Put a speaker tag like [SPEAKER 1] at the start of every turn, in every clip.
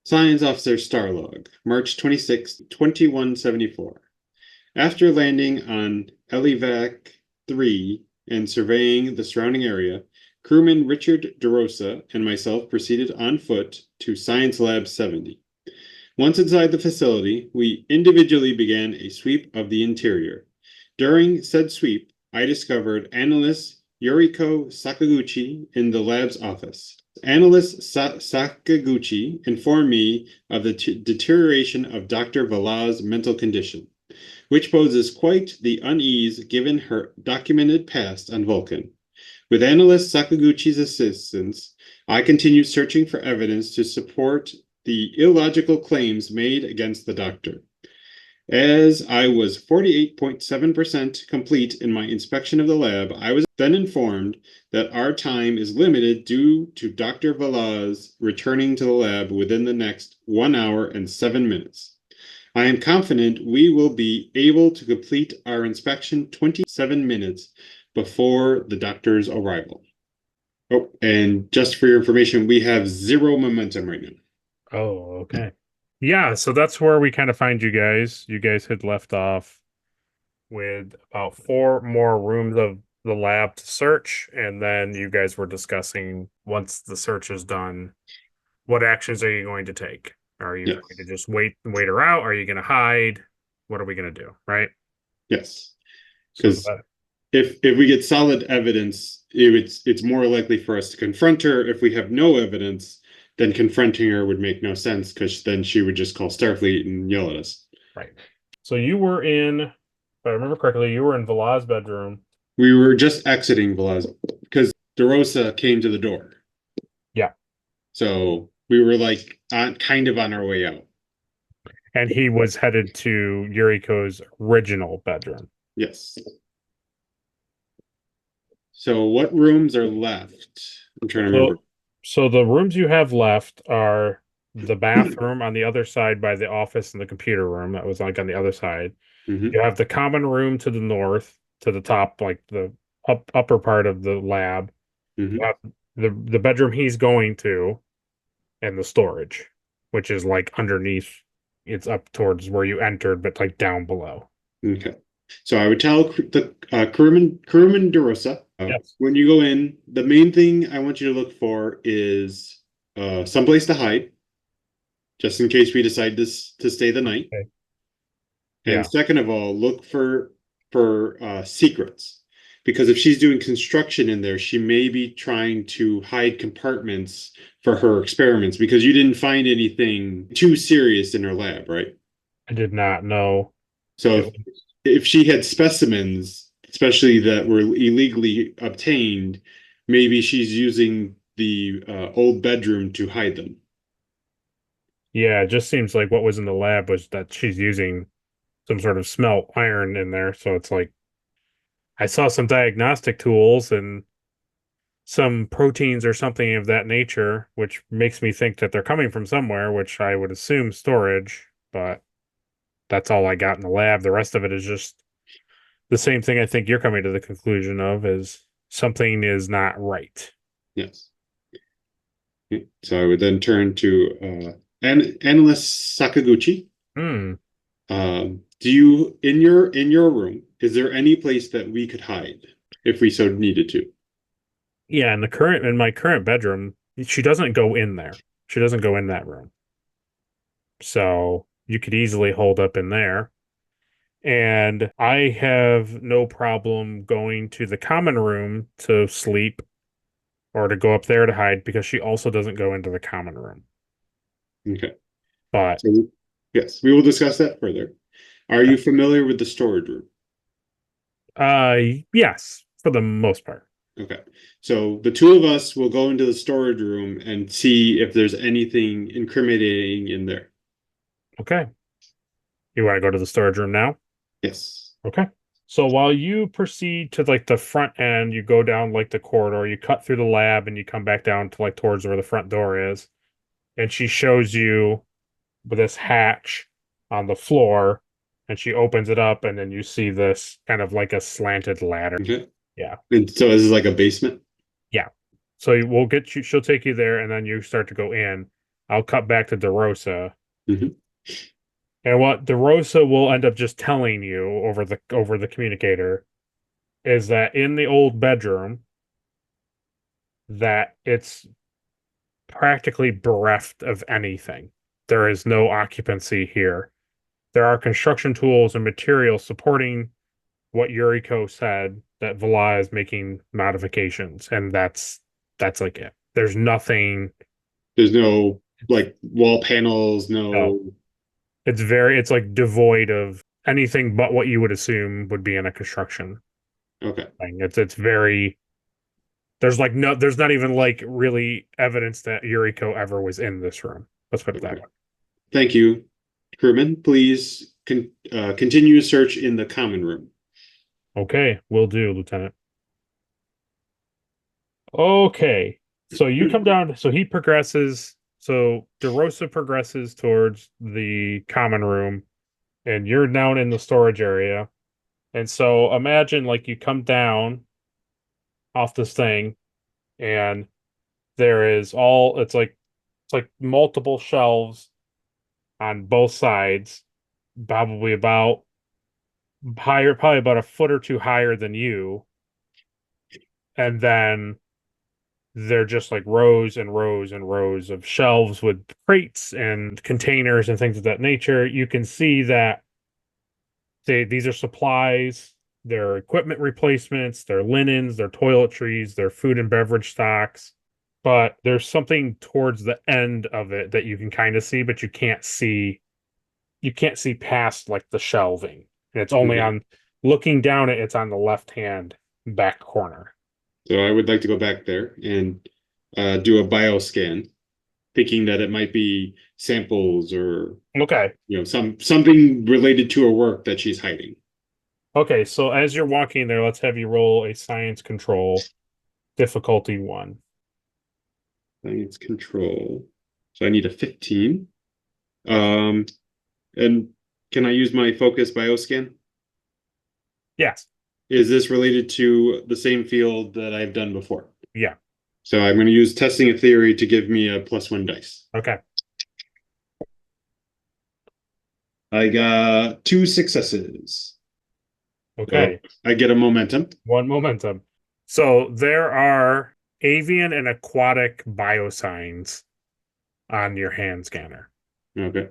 [SPEAKER 1] Science Officer Starlog, March 26, 2174. After landing on Ellivyalc III and surveying the surrounding area, crewman Richard DeRosa and myself proceeded on foot to Science Lab 70. Once inside the facility, we individually began a sweep of the interior. During said sweep, I discovered analyst Yuriko Sakaguchi in the lab's office. Analyst Sakaguchi informed me of the deterioration of Dr. Vala's mental condition, which poses quite the unease given her documented past on Vulcan. With analyst Sakaguchi's assistance, I continued searching for evidence to support the illogical claims made against the doctor. As I was 48.7% complete in my inspection of the lab, I was then informed that our time is limited due to Dr. Vala's returning to the lab within the next 1 hour and 7 minutes. I am confident we will be able to complete our inspection 27 minutes before the doctor's arrival. Oh, and just for your information, we have 0 momentum right now.
[SPEAKER 2] Oh, okay. Yeah, so that's where we kind of find you guys. You guys had left off with about 4 more rooms of the lab to search, and then you guys were discussing once the search is done, what actions are you going to take? Are you
[SPEAKER 1] Yes.
[SPEAKER 2] going to just wait her out? Are you going to hide? What are we going to do, right?
[SPEAKER 1] Yes.
[SPEAKER 2] So
[SPEAKER 1] Because if we get solid evidence, it's more likely for us to confront her. If we have no evidence, then confronting her would make no sense, because then she would just call Starfleet and yell at us.
[SPEAKER 2] right. So you were in, if I remember correctly, you were in Vala's bedroom.
[SPEAKER 1] We were just exiting Velaz because DeRosa came to the door.
[SPEAKER 2] Yeah.
[SPEAKER 1] So we were like kind of on our way out.
[SPEAKER 2] And he was headed to Yuriko's original bedroom.
[SPEAKER 1] Yes. So what rooms are left? I'm trying to remember.
[SPEAKER 2] So the rooms you have left are the bathroom on the other side by the office and the computer room. That was like on the other side.
[SPEAKER 1] Mhm.
[SPEAKER 2] You have the common room to the north, to the top, like the upper part of the lab.
[SPEAKER 1] Mhm.
[SPEAKER 2] You have the bedroom he's going to, and the storage, which is like underneath. It's up towards where you entered, but like down below.
[SPEAKER 1] Okay. So I would tell the crewman DeRosa,
[SPEAKER 2] Yes.
[SPEAKER 1] when you go in, the main thing I want you to look for is someplace to hide, just in case we decide to stay the night.
[SPEAKER 2] Okay.
[SPEAKER 1] And
[SPEAKER 2] Yeah.
[SPEAKER 1] second of all, look for secrets, because if she's doing construction in there, she may be trying to hide compartments for her experiments, because you didn't find anything too serious in her lab, right?
[SPEAKER 2] I did not know.
[SPEAKER 1] So if she had specimens, especially that were illegally obtained, maybe she's using the old bedroom to hide them.
[SPEAKER 2] Yeah, it just seems like what was in the lab was that she's using some sort of smelt iron in there. So it's like I saw some diagnostic tools and some proteins or something of that nature, which makes me think that they're coming from somewhere, which I would assume storage, but that's all I got in the lab. The rest of it is just the same thing I think you're coming to the conclusion of is something is not right.
[SPEAKER 1] Yes. So I would then turn to analyst Sakaguchi.
[SPEAKER 2] Hmm.
[SPEAKER 1] Do you in your room, is there any place that we could hide if we so needed to?
[SPEAKER 2] Yeah, in my current bedroom, she doesn't go in there. She doesn't go in that room. So you could easily hold up in there. And I have no problem going to the common room to sleep or to go up there to hide because she also doesn't go into the common room.
[SPEAKER 1] Okay.
[SPEAKER 2] But
[SPEAKER 1] So yes, we will discuss that further. Are you familiar with the storage room?
[SPEAKER 2] yes, for the most part.
[SPEAKER 1] Okay. So the two of us will go into the storage room and see if there's anything incriminating in there.
[SPEAKER 2] Okay. You want to go to the storage room now?
[SPEAKER 1] Yes.
[SPEAKER 2] Okay. So while you proceed to like the front end, you go down like the corridor, you cut through the lab and you come back down to like towards where the front door is. And she shows you this hatch on the floor and she opens it up and then you see this kind of like a slanted ladder.
[SPEAKER 1] Okay.
[SPEAKER 2] Yeah.
[SPEAKER 1] And so this is like a basement?
[SPEAKER 2] Yeah. So we'll get you, she'll take you there and then you start to go in. I'll cut back to DeRosa.
[SPEAKER 1] Mhm.
[SPEAKER 2] And what DeRosa will end up just telling you over the communicator is that in the old bedroom that it's practically bereft of anything. There is no occupancy here. There are construction tools and materials supporting what Yuriko said that Vala is making modifications, and that's like it. There's nothing.
[SPEAKER 1] There's no like wall panels,
[SPEAKER 2] No,
[SPEAKER 1] no.
[SPEAKER 2] it's like devoid of anything but what you would assume would be in a construction
[SPEAKER 1] Okay.
[SPEAKER 2] thing. It's very there's like no there's not even like really evidence that Yuriko ever was in this room. Let's put it that
[SPEAKER 1] Okay.
[SPEAKER 2] way.
[SPEAKER 1] Thank you, crewman. Please continue search in the common room.
[SPEAKER 2] Okay, will do, Lieutenant. Okay. So you come down, so he progresses, so DeRosa progresses towards the common room, and you're down in the storage area. And so imagine like you come down off this thing, and there is all it's like multiple shelves on both sides, probably about higher, probably about a foot or two higher than you. And then they're just like rows and rows and rows of shelves with crates and containers and things of that nature. You can see that these are supplies, their equipment replacements, their linens, their toiletries, their food and beverage stocks. But there's something towards the end of it that you can kind of see, but you can't see past like the shelving. And it's only
[SPEAKER 1] Okay.
[SPEAKER 2] on looking down it, it's on the left hand back corner.
[SPEAKER 1] So I would like to go back there and do a bioscan, thinking that it might be samples or
[SPEAKER 2] Okay.
[SPEAKER 1] something related to her work that she's hiding.
[SPEAKER 2] Okay, so as you're walking there, let's have you roll a science control, difficulty 1.
[SPEAKER 1] Science control. So I need a 15. Um, and can I use my focus bioscan?
[SPEAKER 2] Yes.
[SPEAKER 1] Is this related to the same field that I've done before?
[SPEAKER 2] Yeah.
[SPEAKER 1] So I'm going to use testing a theory to give me a +1 dice.
[SPEAKER 2] Okay.
[SPEAKER 1] I got 2 successes. So
[SPEAKER 2] Okay.
[SPEAKER 1] I get a momentum.
[SPEAKER 2] One momentum. So there are avian and aquatic biosigns on your hand scanner.
[SPEAKER 1] Okay.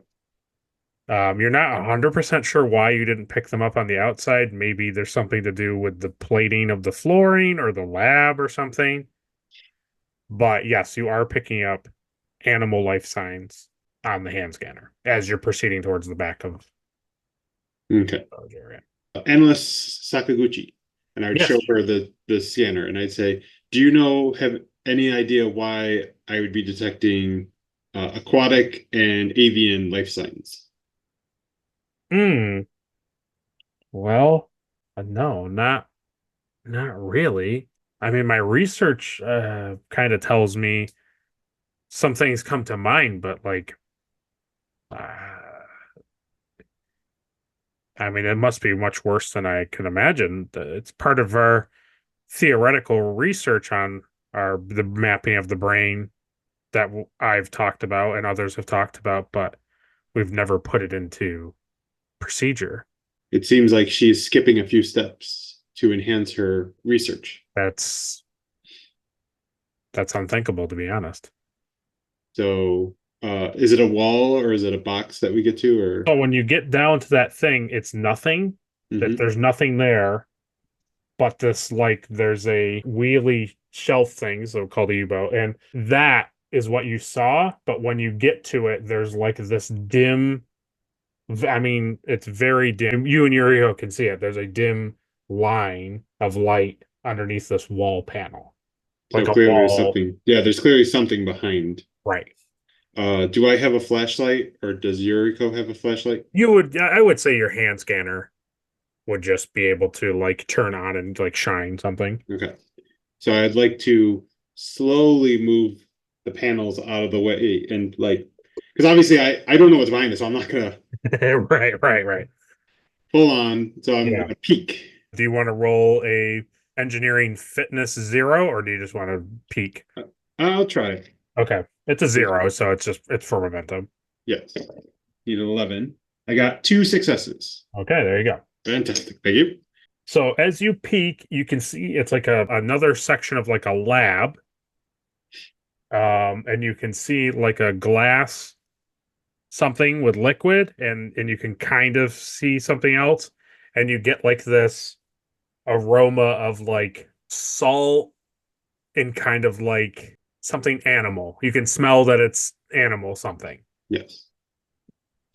[SPEAKER 2] You're not 100% sure why you didn't pick them up on the outside. Maybe there's something to do with the plating of the flooring or the lab or something. But yes, you are picking up animal life signs on the hand scanner as you're proceeding towards the back of
[SPEAKER 1] Okay.
[SPEAKER 2] the storage area.
[SPEAKER 1] Analyst Sakaguchi. And I would
[SPEAKER 2] Yes.
[SPEAKER 1] show her the scanner and I'd say, do you have any idea why I would be detecting aquatic and avian life signs?
[SPEAKER 2] Hmm. Well, no, not really. I mean, my research kind of tells me some things come to mind, but like, uh, I mean, it must be much worse than I can imagine. It's part of our theoretical research on the mapping of the brain that I've talked about and others have talked about, but we've never put it into procedure.
[SPEAKER 1] It seems like she's skipping a few steps to enhance her research.
[SPEAKER 2] That's unthinkable, to be honest.
[SPEAKER 1] So, is it a wall or is it a box that we get to? Or
[SPEAKER 2] So when you get down to that thing, it's nothing. That
[SPEAKER 1] Mhm.
[SPEAKER 2] there's nothing there, but this like there's a wheelie shelf thing, so called a U-boat, and that is what you saw. But when you get to it, there's like this dim. I mean, it's very dim. You and Yurio can see it. There's a dim line of light underneath this wall panel,
[SPEAKER 1] So
[SPEAKER 2] like a
[SPEAKER 1] clearly there's
[SPEAKER 2] wall.
[SPEAKER 1] something. Yeah, there's clearly something behind.
[SPEAKER 2] Right.
[SPEAKER 1] Do I have a flashlight or does Yuriko have a flashlight?
[SPEAKER 2] I would say your hand scanner would just be able to like turn on and like shine something.
[SPEAKER 1] Okay. So I'd like to slowly move the panels out of the way and because obviously I don't know what's behind this, so I'm not gonna
[SPEAKER 2] Right.
[SPEAKER 1] full on. So I'm
[SPEAKER 2] Yeah.
[SPEAKER 1] gonna peek.
[SPEAKER 2] Do you want to roll a engineering fitness 0 or do you just want to peek?
[SPEAKER 1] I'll try.
[SPEAKER 2] Okay. It's a 0, so it's for momentum.
[SPEAKER 1] Yes. Need an 11. I got 2 successes.
[SPEAKER 2] Okay, there you go.
[SPEAKER 1] Fantastic. Thank you.
[SPEAKER 2] So as you peek, you can see it's like another section of like a lab. And you can see like a glass something with liquid, and you can kind of see something else, and you get like this aroma of like salt and kind of like something animal. You can smell that it's animal something,
[SPEAKER 1] Yes.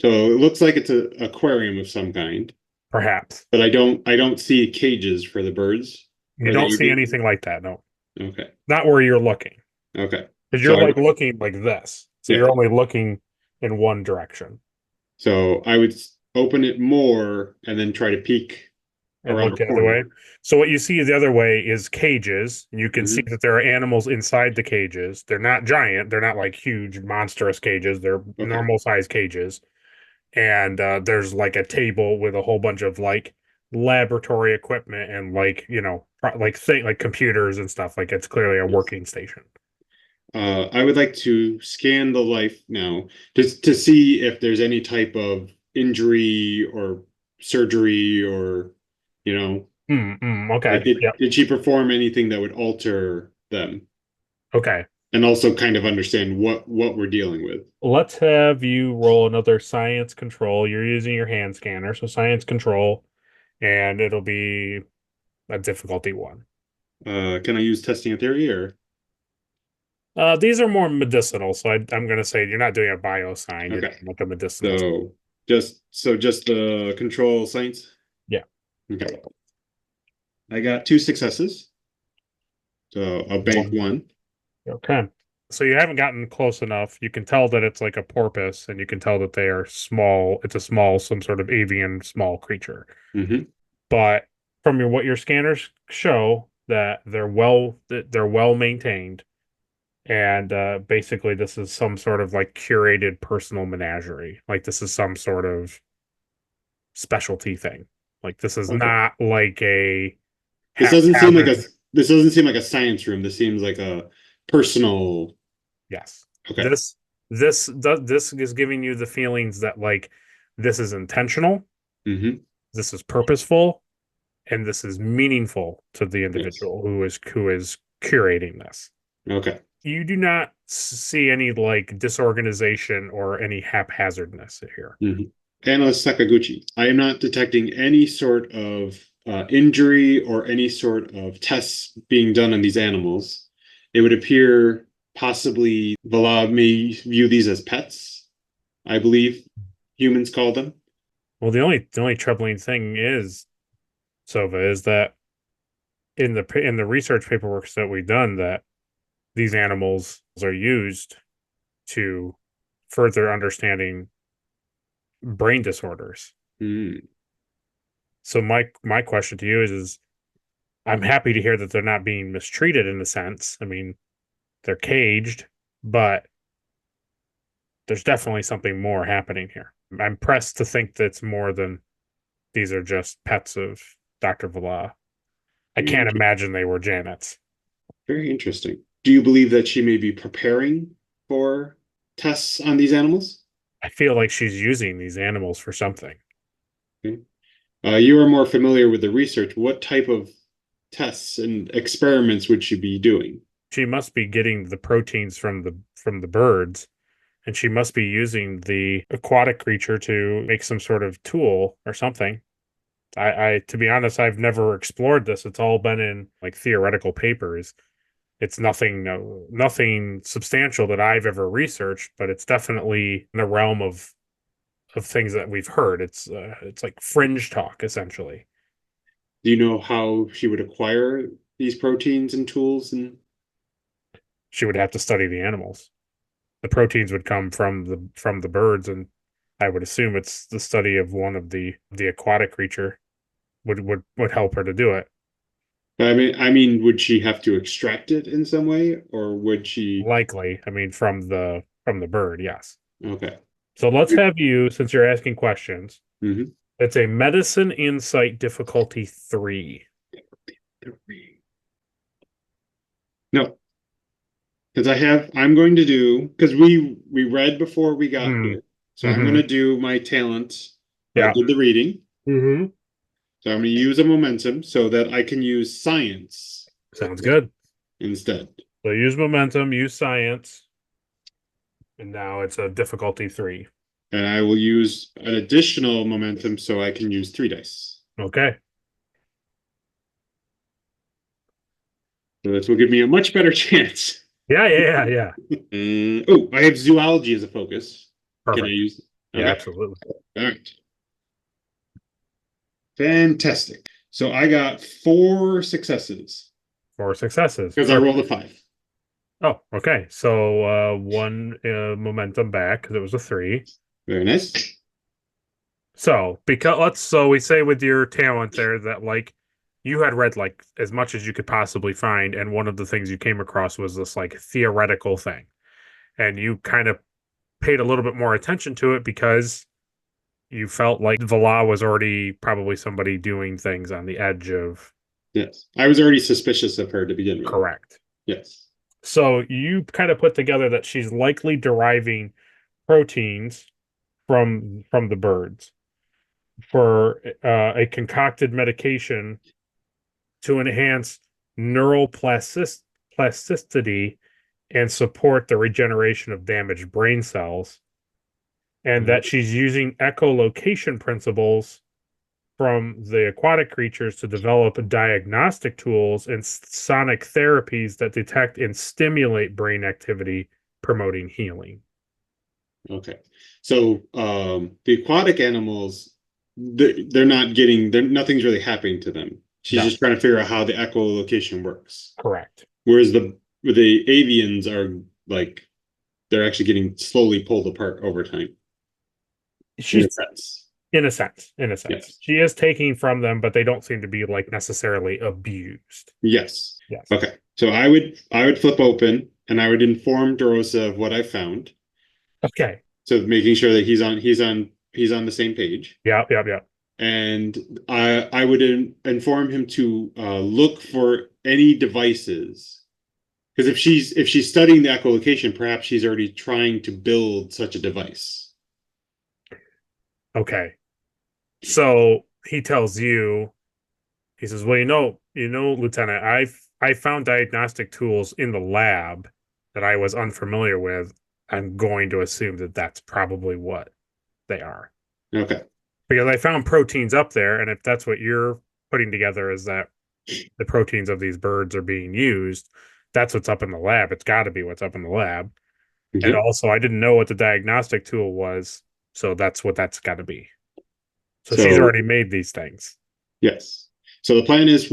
[SPEAKER 1] So it looks like it's an aquarium of some kind,
[SPEAKER 2] perhaps.
[SPEAKER 1] but I don't see cages for the birds.
[SPEAKER 2] You
[SPEAKER 1] Or that
[SPEAKER 2] don't
[SPEAKER 1] you
[SPEAKER 2] see
[SPEAKER 1] be.
[SPEAKER 2] anything like that, no.
[SPEAKER 1] Okay.
[SPEAKER 2] Not where you're looking.
[SPEAKER 1] Okay.
[SPEAKER 2] Because
[SPEAKER 1] So
[SPEAKER 2] you're
[SPEAKER 1] I
[SPEAKER 2] like looking like this. So
[SPEAKER 1] yeah.
[SPEAKER 2] you're only looking in one direction
[SPEAKER 1] So I would open it more and then try to peek
[SPEAKER 2] and
[SPEAKER 1] around
[SPEAKER 2] look
[SPEAKER 1] a
[SPEAKER 2] the other way.
[SPEAKER 1] corner.
[SPEAKER 2] So what you see the other way is cages. You can see
[SPEAKER 1] Hmm.
[SPEAKER 2] that there are animals inside the cages. They're not giant. They're not like huge monstrous cages. They're
[SPEAKER 1] Okay.
[SPEAKER 2] normal size cages. And there's like a table with a whole bunch of like laboratory equipment and like like computers and stuff. Like it's clearly a
[SPEAKER 1] Yes.
[SPEAKER 2] working station.
[SPEAKER 1] I would like to scan the life now just to see if there's any type of injury or surgery or, you know,
[SPEAKER 2] Okay.
[SPEAKER 1] like did,
[SPEAKER 2] Yep.
[SPEAKER 1] did she perform anything that would alter them?
[SPEAKER 2] Okay.
[SPEAKER 1] And also kind of understand what we're dealing with.
[SPEAKER 2] Let's have you roll another science control. You're using your hand scanner, so science control, and it'll be a difficulty 1.
[SPEAKER 1] Can I use testing a theory or
[SPEAKER 2] These are more medicinal, so I'm going to say you're not doing a bio sign, you're
[SPEAKER 1] okay.
[SPEAKER 2] doing like a medicinal.
[SPEAKER 1] So just the control science?
[SPEAKER 2] Yeah.
[SPEAKER 1] Okay. I got 2 successes. So I'll bank 1.
[SPEAKER 2] Okay. So you haven't gotten close enough. You can tell that it's like a porpoise, and you can tell that they are small. It's a small, some sort of avian small creature.
[SPEAKER 1] Hmm.
[SPEAKER 2] But from what your scanners show, that they're well maintained, and basically this is some sort of like curated personal menagerie. Like this is some sort of specialty thing. Like this is
[SPEAKER 1] Okay.
[SPEAKER 2] not like a
[SPEAKER 1] This doesn't seem like a
[SPEAKER 2] haphazard.
[SPEAKER 1] this doesn't seem like a science room. This seems like a personal.
[SPEAKER 2] Yes.
[SPEAKER 1] Okay.
[SPEAKER 2] This is giving you the feelings that like this is intentional,
[SPEAKER 1] Hmm.
[SPEAKER 2] this is purposeful, and this is meaningful to the
[SPEAKER 1] Yes.
[SPEAKER 2] individual who is curating this.
[SPEAKER 1] Okay.
[SPEAKER 2] You do not see any like disorganization or any haphazardness here.
[SPEAKER 1] Hmm. Analyst Sakaguchi, I am not detecting any sort of injury or any sort of tests being done on these animals. It would appear possibly Vala may view these as pets, I believe humans call them.
[SPEAKER 2] Well, the only troubling thing is, Sova, is that in the research paperwork that we've done, that these animals are used to further understanding brain disorders.
[SPEAKER 1] Mm.
[SPEAKER 2] So my question to you is I'm happy to hear that they're not being mistreated in a sense. I mean, they're caged, but there's definitely something more happening here. I'm pressed to think that it's more than these are just pets of Dr. Villa. I
[SPEAKER 1] Very,
[SPEAKER 2] can't
[SPEAKER 1] inter-
[SPEAKER 2] imagine they were Janet's.
[SPEAKER 1] very interesting. Do you believe that she may be preparing for tests on these animals?
[SPEAKER 2] I feel like she's using these animals for something.
[SPEAKER 1] Okay. You are more familiar with the research. What type of tests and experiments would she be doing?
[SPEAKER 2] She must be getting the proteins from the birds, and she must be using the aquatic creature to make some sort of tool or something. I to be honest, I've never explored this. It's all been in like theoretical papers. It's nothing substantial that I've ever researched, but it's definitely in the realm of things that we've heard. It's like fringe talk essentially.
[SPEAKER 1] Do you know how she would acquire these proteins and tools? And
[SPEAKER 2] She would have to study the animals. The proteins would come from the birds, and I would assume it's the study of one of the aquatic creature would help her to do it.
[SPEAKER 1] I mean, would she have to extract it in some way, or would she?
[SPEAKER 2] Likely, I mean, from the bird, yes.
[SPEAKER 1] Okay.
[SPEAKER 2] So let's have you, since you're asking questions,
[SPEAKER 1] Hmm.
[SPEAKER 2] it's a medicine insight difficulty 3.
[SPEAKER 1] No, Because I'm going to do, because we read before we got
[SPEAKER 2] Mm.
[SPEAKER 1] here. So I'm going
[SPEAKER 2] Mm-hmm.
[SPEAKER 1] to do my talent. I
[SPEAKER 2] Yeah.
[SPEAKER 1] did the reading.
[SPEAKER 2] Mm-hmm.
[SPEAKER 1] So I'm going to use a momentum so that I can use science
[SPEAKER 2] Sounds good.
[SPEAKER 1] instead.
[SPEAKER 2] So use momentum, use science, and now it's a difficulty 3.
[SPEAKER 1] And I will use an additional momentum so I can use 3 dice.
[SPEAKER 2] Okay.
[SPEAKER 1] So this will give me a much better chance.
[SPEAKER 2] Yeah.
[SPEAKER 1] Oh, I have zoology as a focus. Can I
[SPEAKER 2] Perfect.
[SPEAKER 1] use it?
[SPEAKER 2] Yeah,
[SPEAKER 1] Okay.
[SPEAKER 2] absolutely.
[SPEAKER 1] All right. Fantastic. So I got 4 successes
[SPEAKER 2] 4 successes.
[SPEAKER 1] because I
[SPEAKER 2] Perfect.
[SPEAKER 1] rolled a 5.
[SPEAKER 2] Oh, okay. So 1 momentum back because it was a 3.
[SPEAKER 1] Very nice.
[SPEAKER 2] So we say with your talent there that like you had read like as much as you could possibly find, and one of the things you came across was this like theoretical thing. And you kind of paid a little bit more attention to it because you felt like Vala was already probably somebody doing things on the edge of
[SPEAKER 1] Yes. I was already suspicious of her to begin with.
[SPEAKER 2] correct.
[SPEAKER 1] Yes.
[SPEAKER 2] So you kind of put together that she's likely deriving proteins from the birds for a concocted medication to enhance neural plasticity and support the regeneration of damaged brain cells, and that she's using echolocation principles from the aquatic creatures to develop diagnostic tools and sonic therapies that detect and stimulate brain activity, promoting healing.
[SPEAKER 1] Okay. So the aquatic animals, they're not getting, nothing's really happening to them. She's
[SPEAKER 2] No,
[SPEAKER 1] just trying to figure out how the echolocation works.
[SPEAKER 2] correct.
[SPEAKER 1] Whereas the avians are like they're actually getting slowly pulled apart over time. In a
[SPEAKER 2] She's
[SPEAKER 1] sense.
[SPEAKER 2] in a sense.
[SPEAKER 1] Yes.
[SPEAKER 2] She is taking from them, but they don't seem to be like necessarily abused.
[SPEAKER 1] Yes.
[SPEAKER 2] Yes.
[SPEAKER 1] Okay. So I would flip open and I would inform DeRosa of what I found.
[SPEAKER 2] Okay.
[SPEAKER 1] So making sure that he's on the same page.
[SPEAKER 2] Yeah.
[SPEAKER 1] And I would inform him to look for any devices because if she's studying the echolocation, perhaps she's already trying to build such a device.
[SPEAKER 2] Okay. So he tells you, he says, "Well, Lieutenant, I found diagnostic tools in the lab that I was unfamiliar with. I'm going to assume that that's probably what they are
[SPEAKER 1] Okay.
[SPEAKER 2] because I found proteins up there, and if that's what you're putting together is that the proteins of these birds are being used, that's what's up in the lab. It's got to be what's up in the lab. And
[SPEAKER 1] Okay.
[SPEAKER 2] also, I didn't know what the diagnostic tool was, so that's what that's got to be. So she's
[SPEAKER 1] So
[SPEAKER 2] already made these things.
[SPEAKER 1] yes. So the plan is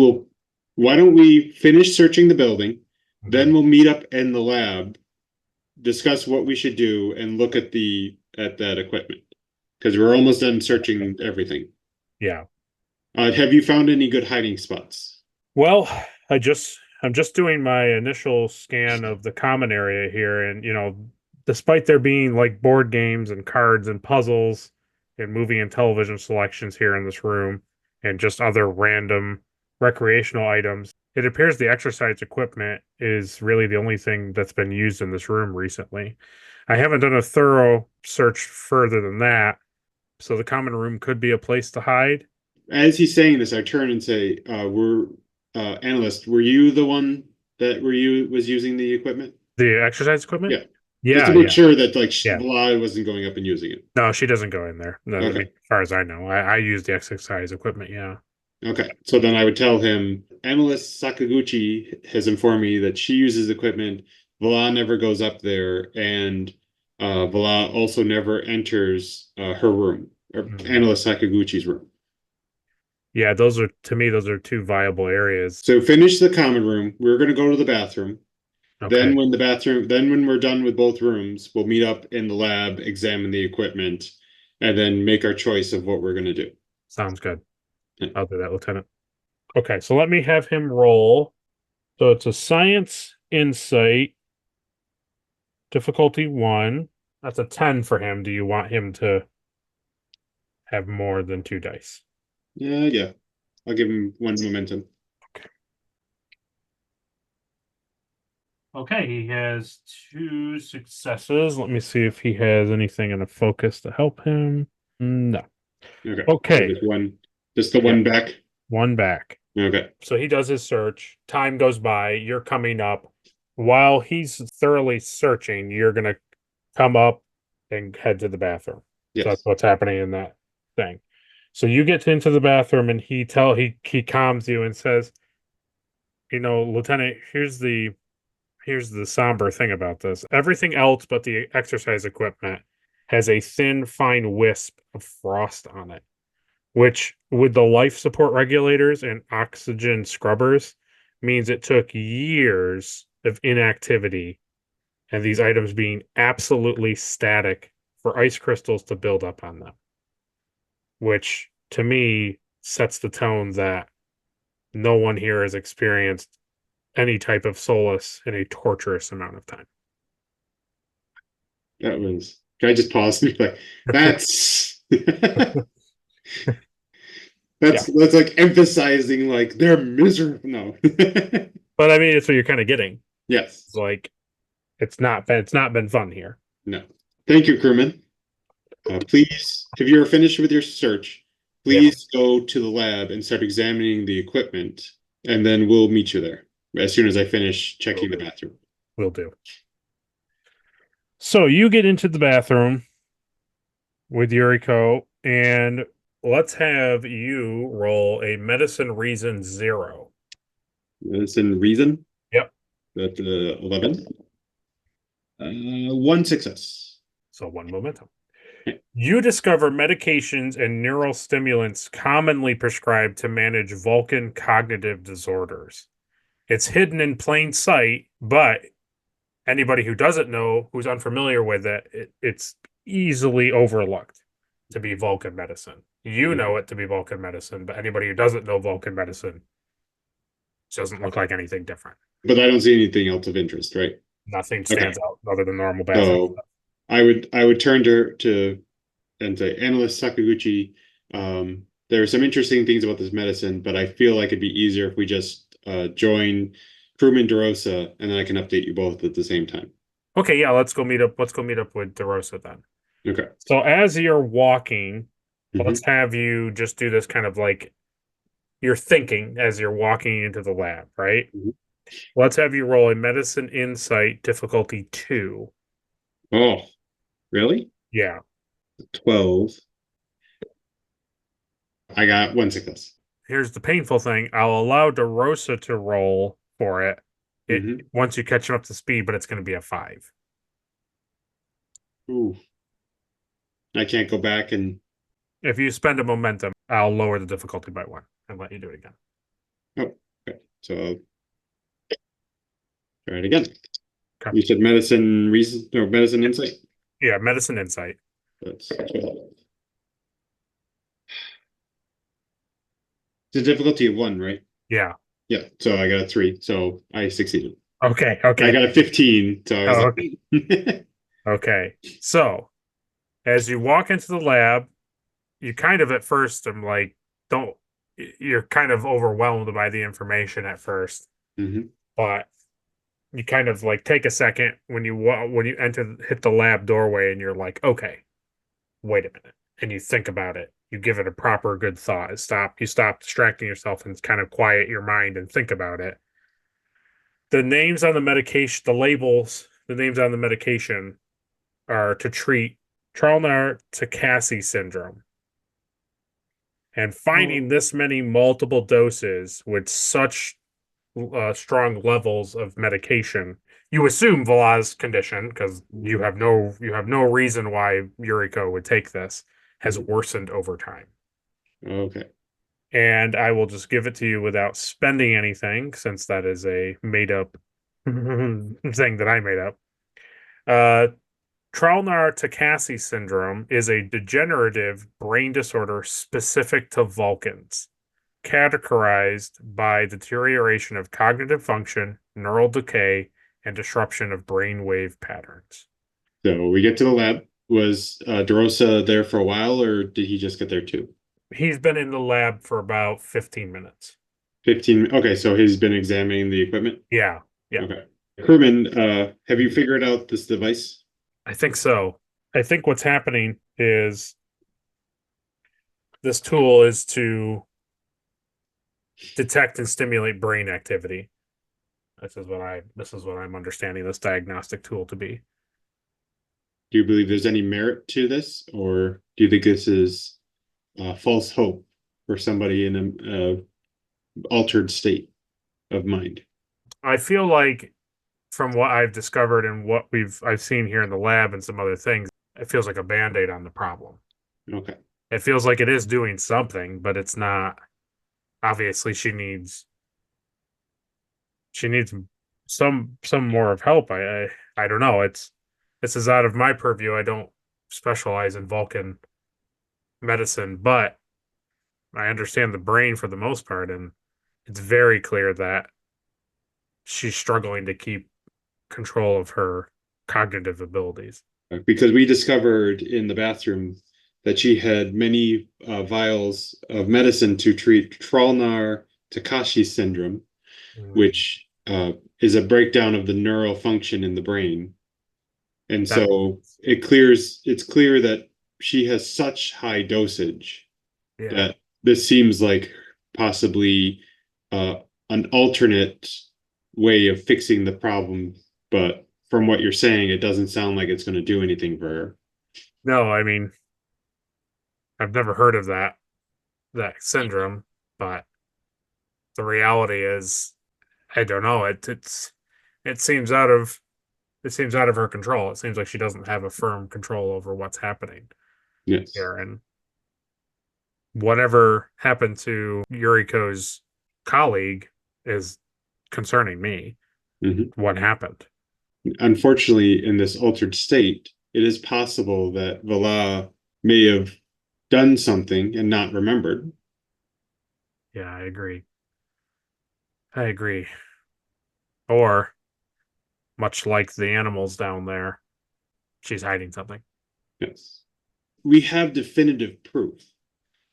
[SPEAKER 1] why don't we finish searching the building,
[SPEAKER 2] Mhm.
[SPEAKER 1] then we'll meet up in the lab, discuss what we should do, and look at that equipment because we're almost done searching everything.
[SPEAKER 2] Yeah.
[SPEAKER 1] Have you found any good hiding spots?
[SPEAKER 2] Well, I'm just doing my initial scan of the common area here, and despite there being like board games and cards and puzzles and movie and television selections here in this room, and just other random recreational items, it appears the exercise equipment is really the only thing that's been used in this room recently. I haven't done a thorough search further than that, so the common room could be a place to hide.
[SPEAKER 1] As he's saying this, I turn and say, "We're analyst. Were you the one that was using the equipment?"
[SPEAKER 2] The exercise equipment?
[SPEAKER 1] Yeah, just to
[SPEAKER 2] Yeah,
[SPEAKER 1] make
[SPEAKER 2] yeah.
[SPEAKER 1] sure that like
[SPEAKER 2] Yeah.
[SPEAKER 1] Bly wasn't going up and using it.
[SPEAKER 2] No, she doesn't go in there. No, I mean,
[SPEAKER 1] Okay.
[SPEAKER 2] as far as I know, I use the exercise equipment. Yeah.
[SPEAKER 1] Okay. So then I would tell him, analyst Sakaguchi has informed me that she uses equipment. Vala never goes up there, and Vala also never enters her room, or
[SPEAKER 2] Mhm.
[SPEAKER 1] analyst Sakaguchi's room.
[SPEAKER 2] Yeah, those are to me, those are two viable areas.
[SPEAKER 1] So finish the common room. We're going to go to the bathroom.
[SPEAKER 2] Okay.
[SPEAKER 1] Then when we're done with both rooms, we'll meet up in the lab, examine the equipment, and then make our choice of what we're going to do.
[SPEAKER 2] Sounds good. I'll do that, Lieutenant. Okay, so let me have him roll. So it's a science insight, difficulty 1. That's a 10 for him. Do you want him to have more than 2 dice?
[SPEAKER 1] Yeah. I'll give him one momentum.
[SPEAKER 2] Okay, he has 2 successes. Let me see if he has anything in a focus to help him. No.
[SPEAKER 1] Okay. So
[SPEAKER 2] Okay.
[SPEAKER 1] just the
[SPEAKER 2] Yeah.
[SPEAKER 1] one back.
[SPEAKER 2] One back.
[SPEAKER 1] Okay.
[SPEAKER 2] So he does his search. Time goes by. You're coming up. While he's thoroughly searching, you're going to come up and head to the bathroom. So that's
[SPEAKER 1] Yes.
[SPEAKER 2] what's happening in that thing. So you get into the bathroom and he calms you and says, Lieutenant, here's the somber thing about this. Everything else but the exercise equipment has a thin, fine wisp of frost on it, which, with the life support regulators and oxygen scrubbers, means it took years of inactivity and these items being absolutely static for ice crystals to build up on them, which to me sets the tone that no one here has experienced any type of solace in a torturous amount of time.
[SPEAKER 1] That was. Can I just pause and be like, that's
[SPEAKER 2] Yeah.
[SPEAKER 1] that's like emphasizing like they're miserable. No.
[SPEAKER 2] But I mean, it's what you're kind of getting.
[SPEAKER 1] Yes.
[SPEAKER 2] It's like it's not been fun here.
[SPEAKER 1] No. Thank you, crewman. Please, if you're finished with your search,
[SPEAKER 2] Yeah,
[SPEAKER 1] please go to the lab and start examining the equipment, and then we'll meet you there as soon as I finish checking the bathroom.
[SPEAKER 2] will do. So you get into the bathroom with Yuriko, and let's have you roll a medicine reason 0.
[SPEAKER 1] Medicine reason.
[SPEAKER 2] Yep.
[SPEAKER 1] That's 11. One success.
[SPEAKER 2] So 1 momentum. You discover medications and neural stimulants commonly prescribed to manage Vulcan cognitive disorders. It's hidden in plain sight, but anybody who doesn't know, who's unfamiliar with it's easily overlooked to be Vulcan medicine. You know it to be Vulcan medicine, but anybody who doesn't know Vulcan medicine doesn't look like anything different.
[SPEAKER 1] But I don't see anything else of interest, right?
[SPEAKER 2] Nothing stands out other than normal bathroom.
[SPEAKER 1] So I would turn to and say, Analyst Sakaguchi, there are some interesting things about this medicine, but I feel like it'd be easier if we just join Crewman DeRosa, and then I can update you both at the same time.
[SPEAKER 2] Okay, yeah, let's go meet up with DeRosa then.
[SPEAKER 1] Okay.
[SPEAKER 2] So as you're walking,
[SPEAKER 1] Mhm.
[SPEAKER 2] let's have you just do this kind of like you're thinking as you're walking into the lab, right?
[SPEAKER 1] Mhm.
[SPEAKER 2] Let's have you roll a medicine insight difficulty 2.
[SPEAKER 1] Oh, really?
[SPEAKER 2] Yeah.
[SPEAKER 1] 12. I got one success.
[SPEAKER 2] Here's the painful thing. I'll allow DeRosa to roll for it.
[SPEAKER 1] Mhm.
[SPEAKER 2] Once you catch him up to speed, but it's going to be a 5.
[SPEAKER 1] Ooh. I can't go back and.
[SPEAKER 2] If you spend a momentum, I'll lower the difficulty by 1 and let you do it again.
[SPEAKER 1] Oh, okay. So I'll try it again.
[SPEAKER 2] Okay.
[SPEAKER 1] You said medicine reason or medicine insight?
[SPEAKER 2] Yeah, medicine insight.
[SPEAKER 1] That's 12. It's a difficulty of 1, right?
[SPEAKER 2] Yeah.
[SPEAKER 1] Yeah. So I got a 3. So I succeeded.
[SPEAKER 2] Okay.
[SPEAKER 1] I got a 15. So I was
[SPEAKER 2] okay. Okay. So as you walk into the lab, you kind of at first am like, you're kind of overwhelmed by the information at first, but you kind of like take a second when you hit the lab doorway and you're like, okay, wait a minute, and you think about it. You give it a proper good thought. You stop distracting yourself and kind of quiet your mind and think about it. The names on the medication, the labels, the names on the medication are to treat Tral-nar Takasi syndrome. And finding this many multiple doses with such strong levels of medication, you assume Velaz's condition, because you have no reason why Yuriko would take this, has worsened over time.
[SPEAKER 1] Okay.
[SPEAKER 2] And I will just give it to you without spending anything, since that is a made up thing that I made up. Tral-nar Takasi syndrome is a degenerative brain disorder specific to Vulcans, categorized by deterioration of cognitive function, neural decay, and disruption of brain wave patterns.
[SPEAKER 1] So we get to the lab. Was DeRosa there for a while, or did he just get there too?
[SPEAKER 2] He's been in the lab for about 15 minutes.
[SPEAKER 1] 15. Okay, so he's been examining the equipment?
[SPEAKER 2] Yeah.
[SPEAKER 1] Okay. Crewman, have you figured out this device?
[SPEAKER 2] I think so. I think what's happening is this tool is to detect and stimulate brain activity. This is what I'm understanding this diagnostic tool to be.
[SPEAKER 1] Do you believe there's any merit to this, or do you think this is false hope for somebody in a altered state of mind?
[SPEAKER 2] I feel like from what I've discovered and what I've seen here in the lab and some other things, it feels like a band-aid on the problem.
[SPEAKER 1] Okay.
[SPEAKER 2] It feels like it is doing something, but it's not. Obviously, she needs some more of help. I don't know. This is out of my purview. I don't specialize in Vulcan medicine, but I understand the brain for the most part, and it's very clear that she's struggling to keep control of her cognitive abilities.
[SPEAKER 1] Because we discovered in the bathroom that she had many vials of medicine to treat Tral-nar Takashi syndrome, which is a breakdown of the neural function in the brain. And so it's clear that she has such high dosage that this seems like possibly an alternate way of fixing the problem. But from what you're saying, it doesn't sound like it's going to do anything for her.
[SPEAKER 2] No, I mean, I've never heard of that syndrome, but the reality is, I don't know. It seems out of her control. It seems like she doesn't have a firm control over what's happening here. And whatever happened to Yuriko's colleague is concerning me.
[SPEAKER 1] Mm-hmm.
[SPEAKER 2] What happened?
[SPEAKER 1] Unfortunately, in this altered state, it is possible that Vala may have done something and not remembered.
[SPEAKER 2] Yeah, I agree. Or, much like the animals down there, she's hiding something.
[SPEAKER 1] Yes. We have definitive proof,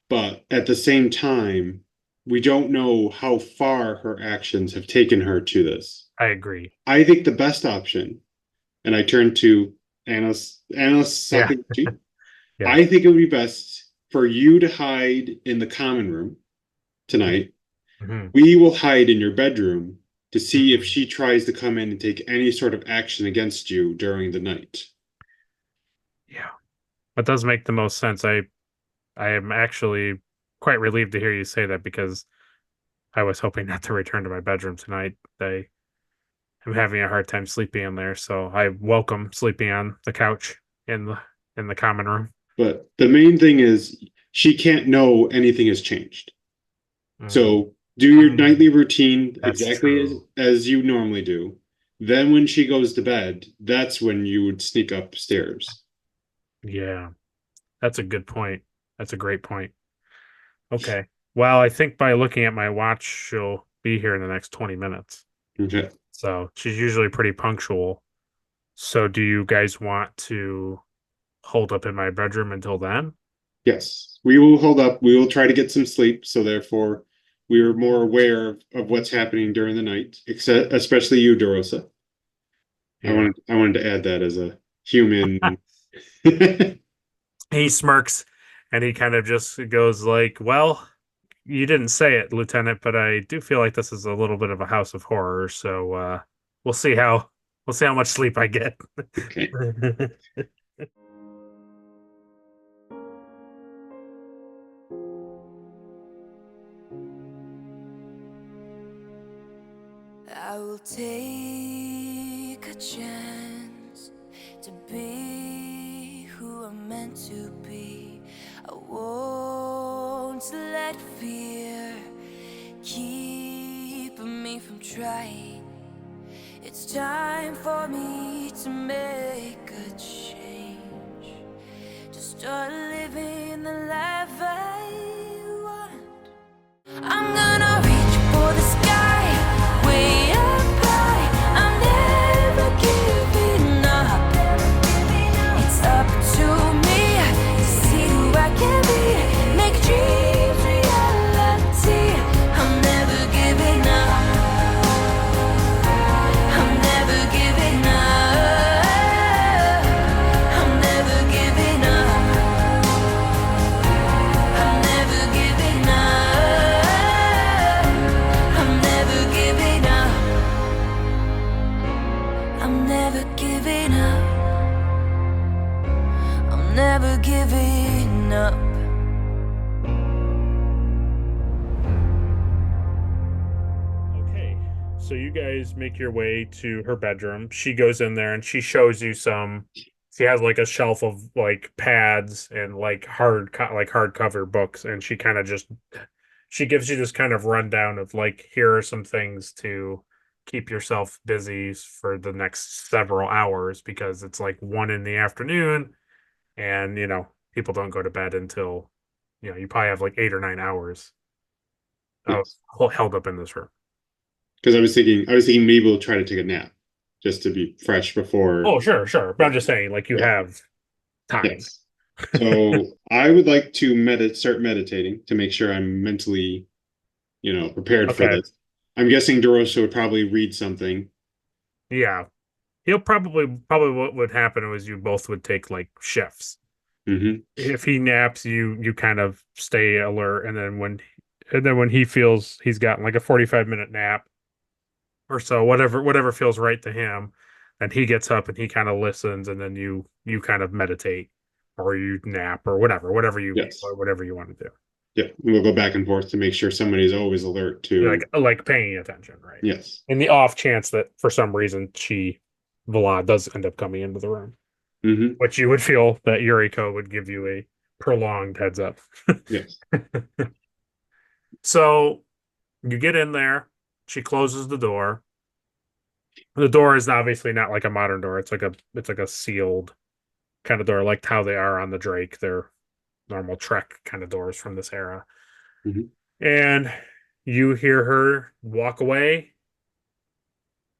[SPEAKER 1] but at the same time, we don't know how far her actions have taken her to this.
[SPEAKER 2] I agree.
[SPEAKER 1] I think the best option, and I turn to Anos Sakaguchi,
[SPEAKER 2] Yeah.
[SPEAKER 1] I think it would be best for you to hide in the common room tonight.
[SPEAKER 2] Mm-hmm.
[SPEAKER 1] We will hide in your bedroom to see if she tries to come in and take any sort of action against you during the night.
[SPEAKER 2] Yeah, that does make the most sense. I am actually quite relieved to hear you say that, because I was hoping not to return to my bedroom tonight. I am having a hard time sleeping in there, so I welcome sleeping on the couch in the common room.
[SPEAKER 1] But the main thing is she can't know anything has changed. So do your nightly routine exactly as you normally do. Then when she goes to bed, that's when you would sneak upstairs.
[SPEAKER 2] Yeah, that's a good point. That's a great point. Okay. Well, I think by looking at my watch, she'll be here in the next 20 minutes.
[SPEAKER 1] Okay.
[SPEAKER 2] So she's usually pretty punctual. So do you guys want to hold up in my bedroom until then?
[SPEAKER 1] Yes, we will hold up. We will try to get some sleep. So therefore, we are more aware of what's happening during the night, especially you, DeRosa. Yeah. I wanted to add that as a human.
[SPEAKER 2] He smirks and he kind of just goes like, well, you didn't say it, Lieutenant, but I do feel like this is a little bit of a house of horrors. So we'll see how much sleep I get.
[SPEAKER 1] Okay.
[SPEAKER 3] I will take a chance to be who I'm meant to be. I won't let fear keep me from trying. It's time for me to make a change, to start living the life I want. I'm gonna reach for the sky, way up high. I'm never giving up. It's up to me to see who I can be, make dreams reality. I'm never giving up. I'm never never giving up.
[SPEAKER 2] Okay, so you guys make your way to her bedroom. She goes in there and she shows you some. She has like a shelf of like pads and like hardcover books, and she kind of just she gives you this kind of rundown of like here are some things to keep yourself busy for the next several hours because it's like 1 in the afternoon, and people don't go to bed until you probably have like 8 or 9 hours
[SPEAKER 1] Yes.
[SPEAKER 2] held up in this room.
[SPEAKER 1] Because I was thinking maybe we'll try to take a nap just to be fresh before.
[SPEAKER 2] Oh, sure. But I'm just saying, like, you have time.
[SPEAKER 1] Yes. So I would like to start meditating to make sure I'm mentally, prepared for
[SPEAKER 2] Okay.
[SPEAKER 1] this. I'm guessing DeRosa would probably read something.
[SPEAKER 2] Yeah. He'll probably what would happen was you both would take like shifts.
[SPEAKER 1] Hmm.
[SPEAKER 2] If he naps, you kind of stay alert, and then when he feels he's gotten like a 45-minute nap or so, whatever feels right to him, then he gets up and he kind of listens, and then you kind of meditate or you nap or whatever you
[SPEAKER 1] Yes.
[SPEAKER 2] want to do.
[SPEAKER 1] Yeah. We'll go back and forth to make sure somebody's always alert to.
[SPEAKER 2] Like paying attention, right?
[SPEAKER 1] Yes.
[SPEAKER 2] In the off chance that for some reason Vlad does end up coming into the room,
[SPEAKER 1] Hmm.
[SPEAKER 2] which you would feel that Yuriko would give you a prolonged heads up.
[SPEAKER 1] Yes.
[SPEAKER 2] So you get in there. She closes the door. The door is obviously not like a modern door. It's like a sealed kind of door, like how they are on the Drake. They're normal Trek kind of doors from this era.
[SPEAKER 1] Hmm.
[SPEAKER 2] And you hear her walk away,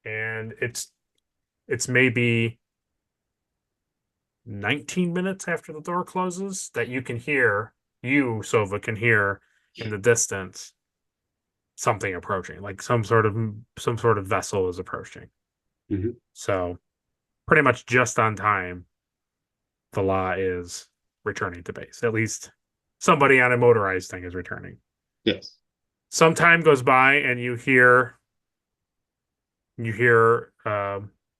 [SPEAKER 2] and it's maybe 19 minutes after the door closes that you, Sova, can hear in the distance something approaching, like some sort of vessel is approaching.
[SPEAKER 1] Hmm.
[SPEAKER 2] So pretty much just on time, the law is returning to base. At least somebody on a motorized thing is returning.
[SPEAKER 1] Yes.
[SPEAKER 2] Some time goes by, and you hear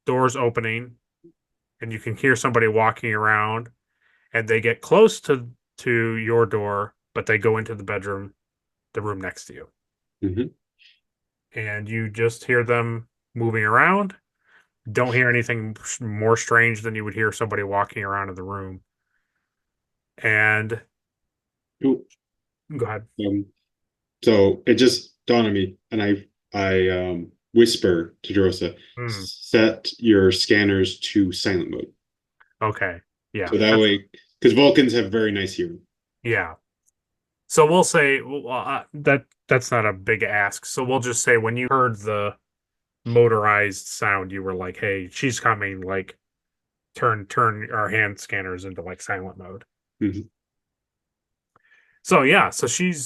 [SPEAKER 2] doors opening, and you can hear somebody walking around, and they get close to your door, but they go into the room next to you,
[SPEAKER 1] Hmm.
[SPEAKER 2] and you just hear them moving around. Don't hear anything more strange than you would hear somebody walking around in the room. And
[SPEAKER 1] Ooh.
[SPEAKER 2] go ahead.
[SPEAKER 1] So it just dawned on me, and I whisper to DeRosa, set your scanners to silent mode.
[SPEAKER 2] Okay. Yeah.
[SPEAKER 1] So that way, because Vulcans have very nice hearing.
[SPEAKER 2] Yeah. So we'll say that's not a big ask. So we'll just say when you heard the motorized sound, you were like, "Hey, she's coming!" Like, turn our hand scanners into like silent mode.
[SPEAKER 1] Hmm.
[SPEAKER 2] So yeah,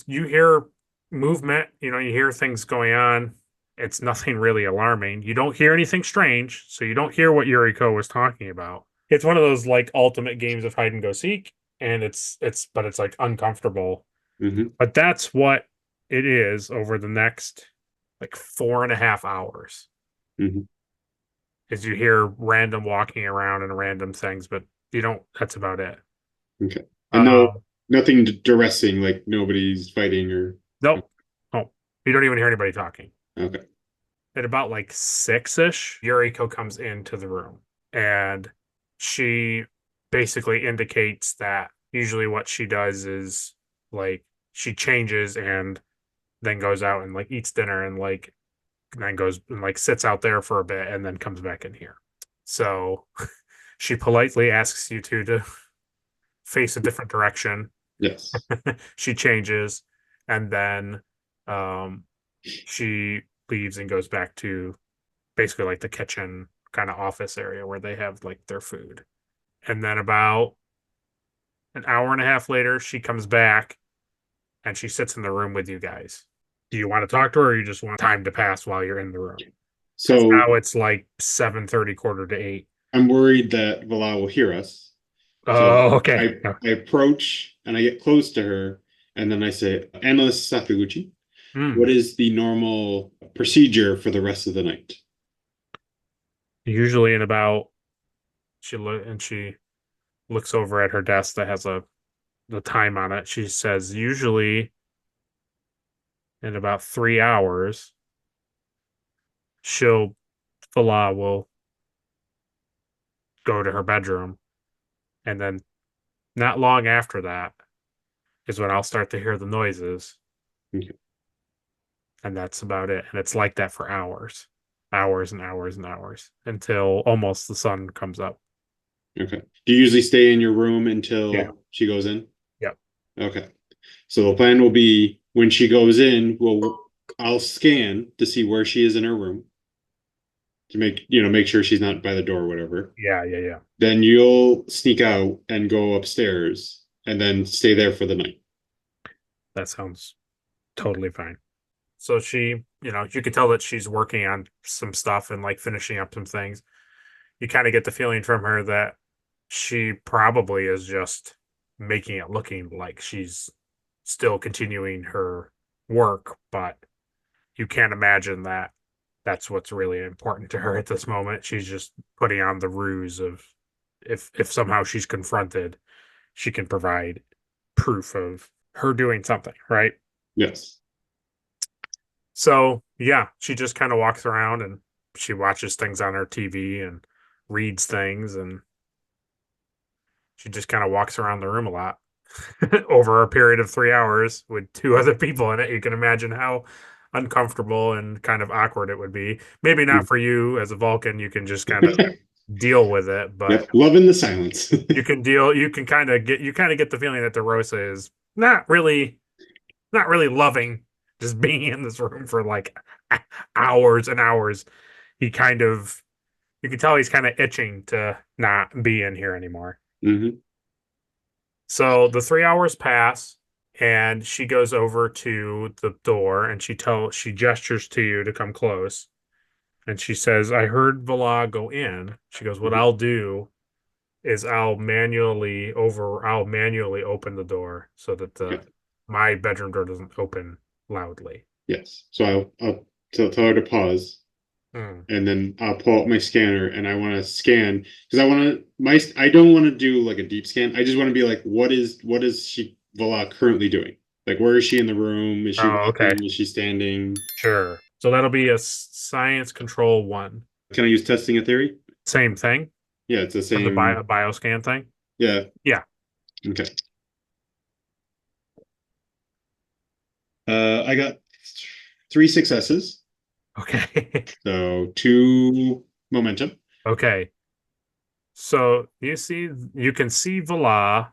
[SPEAKER 2] you hear movement. You hear things going on. It's nothing really alarming. You don't hear anything strange, so you don't hear what Yuriko was talking about. It's one of those like ultimate games of hide and go seek, and it's like uncomfortable.
[SPEAKER 1] Hmm.
[SPEAKER 2] But that's what it is over the next like 4.5 hours.
[SPEAKER 1] Hmm.
[SPEAKER 2] Is you hear random walking around and random things, but you don't. That's about it.
[SPEAKER 1] Okay. And
[SPEAKER 2] Um,
[SPEAKER 1] nothing distressing, like nobody's fighting or.
[SPEAKER 2] nope. Oh, you don't even hear anybody talking.
[SPEAKER 1] Okay.
[SPEAKER 2] At about like 6-ish, Yuriko comes into the room, and she basically indicates that usually what she does is like she changes and then goes out and like eats dinner and like then goes and like sits out there for a bit and then comes back in here. So she politely asks you to face a different direction.
[SPEAKER 1] Yes.
[SPEAKER 2] She changes, and then she leaves and goes back to basically like the kitchen kind of office area where they have like their food. And then about an hour and a half later, she comes back and she sits in the room with you guys. Do you want to talk to her, or you just want time to pass while you're in the room?
[SPEAKER 1] So
[SPEAKER 2] now it's like 7:30, quarter to 8.
[SPEAKER 1] I'm worried that Vala will hear us.
[SPEAKER 2] Oh,
[SPEAKER 1] So
[SPEAKER 2] okay.
[SPEAKER 1] I approach and I get close to her, and then I say, Analyst Sakaguchi, what is the normal procedure for the rest of the night?
[SPEAKER 2] Usually in about she looks over at her desk that has the time on it. She says, usually in about 3 hours, Fala will go to her bedroom. And then not long after that is when I'll start to hear the noises.
[SPEAKER 1] Okay.
[SPEAKER 2] And that's about it. And it's like that for hours, hours and hours and hours until almost the sun comes up.
[SPEAKER 1] Okay. Do you usually stay in your room until
[SPEAKER 2] Yeah.
[SPEAKER 1] she goes in?
[SPEAKER 2] Yep.
[SPEAKER 1] Okay. So the plan will be when she goes in, I'll scan to see where she is in her room to make sure she's not by the door or whatever.
[SPEAKER 2] Yeah.
[SPEAKER 1] Then you'll sneak out and go upstairs and then stay there for the night.
[SPEAKER 2] That sounds totally fine. So she, you could tell that she's working on some stuff and like finishing up some things. You kind of get the feeling from her that she probably is just making it looking like she's still continuing her work, but you can't imagine that that's what's really important to her at this moment. She's just putting on the ruse of if somehow she's confronted, she can provide proof of her doing something, right?
[SPEAKER 1] Yes.
[SPEAKER 2] So yeah, she just kind of walks around and she watches things on her TV and reads things, and she just kind of walks around the room a lot over a period of 3 hours with two other people in it. You can imagine how uncomfortable and kind of awkward it would be. Maybe not for you as a Vulcan, you can just kind of deal with it, but
[SPEAKER 1] Yep. Loving the silence.
[SPEAKER 2] you can kind of get the feeling that DeRosa is not really loving just being in this room for like hours and hours. You can tell he's kind of itching to not be in here anymore.
[SPEAKER 1] Mm-hmm.
[SPEAKER 2] So the 3 hours pass, and she goes over to the door, and she gestures to you to come close, and she says, "I heard Vala go in." She goes, "What I'll do is I'll manually open the door so that my bedroom door doesn't open loudly."
[SPEAKER 1] Yes. So I'll tell her to pause. And then I'll pull out my scanner and I want to scan because I don't want to do like a deep scan. I just want to be like, what is Vala currently doing? Like, where is she in the room? Is she walking?
[SPEAKER 2] Okay.
[SPEAKER 1] Is she standing?
[SPEAKER 2] Sure. So that'll be a science control 1.
[SPEAKER 1] Can I use testing a theory?
[SPEAKER 2] Same thing?
[SPEAKER 1] Yeah, it's the same.
[SPEAKER 2] The bioscan thing?
[SPEAKER 1] Yeah.
[SPEAKER 2] Yeah.
[SPEAKER 1] Okay. I got 3 successes.
[SPEAKER 2] Okay.
[SPEAKER 1] So 2 momentum.
[SPEAKER 2] Okay. So you can see Vala,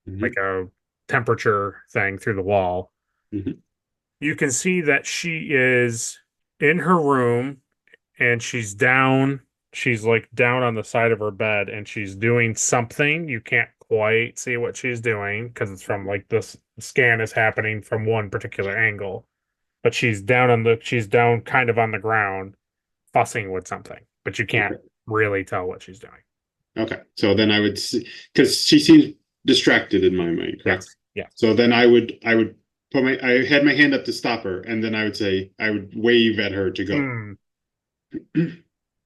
[SPEAKER 2] like a temperature thing through the wall.
[SPEAKER 1] Mm-hmm.
[SPEAKER 2] You can see that she is in her room and she's down. She's like down on the side of her bed and she's doing something. You can't quite see what she's doing because it's from like this scan is happening from one particular angle. But she's down kind of on the ground, fussing with something, but you can't really tell what she's doing.
[SPEAKER 1] Okay. So then I would see, because she seems distracted in my mind, correct?
[SPEAKER 2] Yes. Yeah.
[SPEAKER 1] So then I would I had my hand up to stop her, and then I would wave at her to go.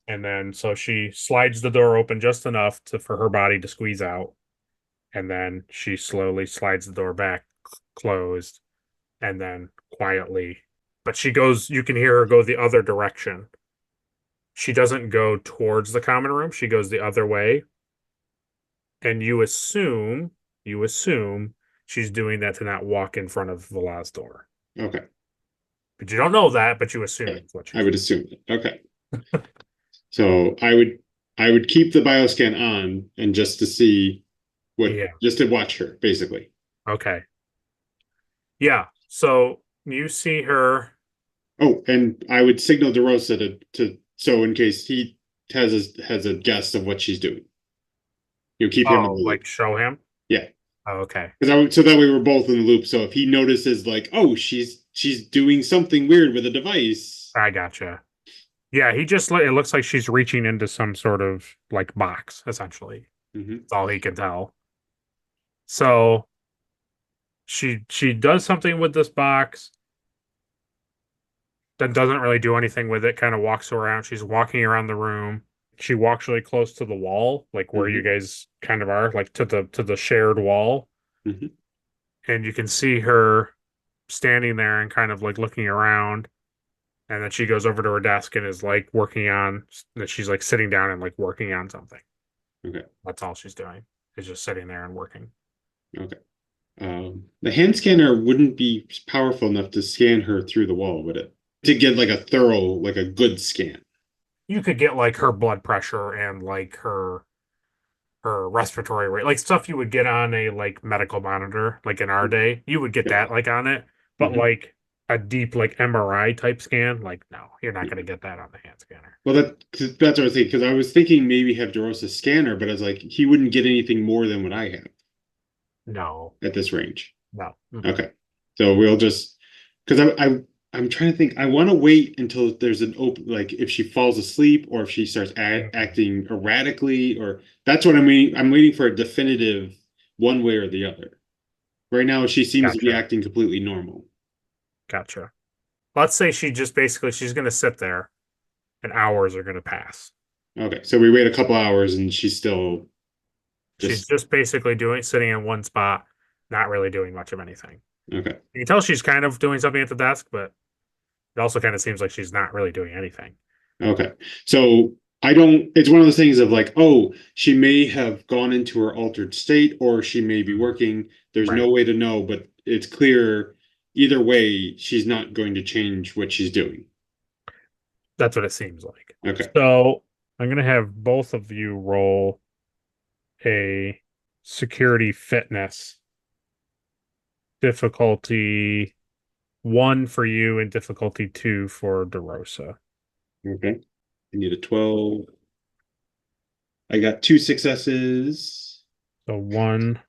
[SPEAKER 2] And then so she slides the door open just enough for her body to squeeze out. And then she slowly slides the door back closed, and then quietly. But you can hear her go the other direction. She doesn't go towards the common room. She goes the other way. And you assume she's doing that to not walk in front of Vala's door.
[SPEAKER 1] Okay.
[SPEAKER 2] But you don't know that, but you assume
[SPEAKER 1] it's
[SPEAKER 2] what
[SPEAKER 1] I would assume it. Okay. So I would keep the bioscan on and just to see just to watch her, basically.
[SPEAKER 2] Okay. Yeah. So you see her.
[SPEAKER 1] Oh, and I would signal DeRosa to so in case he has a guess of what she's doing. You keep him in the loop.
[SPEAKER 2] Like show him?
[SPEAKER 1] Yeah.
[SPEAKER 2] Oh, okay.
[SPEAKER 1] So that way we're both in the loop. So if he notices like, oh, she's doing something weird with a device.
[SPEAKER 2] I gotcha. Yeah, it looks like she's reaching into some sort of like box, essentially. That's all he can tell. So she does something with this box, then doesn't really do anything with it, kind of walks around. She's walking around the room. she walks really close to the wall, like where you guys kind of are, like to the shared wall.
[SPEAKER 1] Mhm.
[SPEAKER 2] And you can see her standing there and kind of like looking around. And then she goes over to her desk and is like working on that. She's like sitting down and like working on something.
[SPEAKER 1] Okay.
[SPEAKER 2] That's all she's doing, is just sitting there and working.
[SPEAKER 1] Okay. The hand scanner wouldn't be powerful enough to scan her through the wall, would it? To get like a thorough, like a good scan.
[SPEAKER 2] You could get like her blood pressure and like her respiratory rate, like stuff you would get on a like medical monitor, like in our day. You would get
[SPEAKER 1] Yeah.
[SPEAKER 2] that like on it, but
[SPEAKER 1] Mhm.
[SPEAKER 2] like a deep like MRI type scan, like no, you're not going to get that on the hand scanner.
[SPEAKER 1] Well, that's what I was thinking, because I was thinking maybe have DeRosa scanner, but I was like, he wouldn't get anything more than what I have
[SPEAKER 2] No,
[SPEAKER 1] at this range.
[SPEAKER 2] no.
[SPEAKER 1] Okay. So we'll just, because I'm trying to think, I want to wait until there's an open, like if she falls asleep or if she starts acting erratically, or that's what I'm waiting. I'm waiting for a definitive one way or the other. Right now, she seems to be
[SPEAKER 2] Gotcha.
[SPEAKER 1] acting completely normal.
[SPEAKER 2] Gotcha. Let's say she just basically she's going to sit there and hours are going to pass.
[SPEAKER 1] Okay. So we wait a couple hours and she's still
[SPEAKER 2] She's just basically sitting in one spot, not really doing much of anything.
[SPEAKER 1] okay.
[SPEAKER 2] You can tell she's kind of doing something at the desk, but it also kind of seems like she's not really doing anything.
[SPEAKER 1] Okay. So it's one of those things of like, oh, she may have gone into her altered state or she may be working. There's no way to know, but it's clear either way, she's not going to change what she's doing.
[SPEAKER 2] That's what it seems like.
[SPEAKER 1] Okay.
[SPEAKER 2] So I'm going to have both of you roll a security fitness difficulty 1 for you and difficulty 2 for DeRosa.
[SPEAKER 1] Okay. I need a 12. I got 2 successes.
[SPEAKER 2] So 1.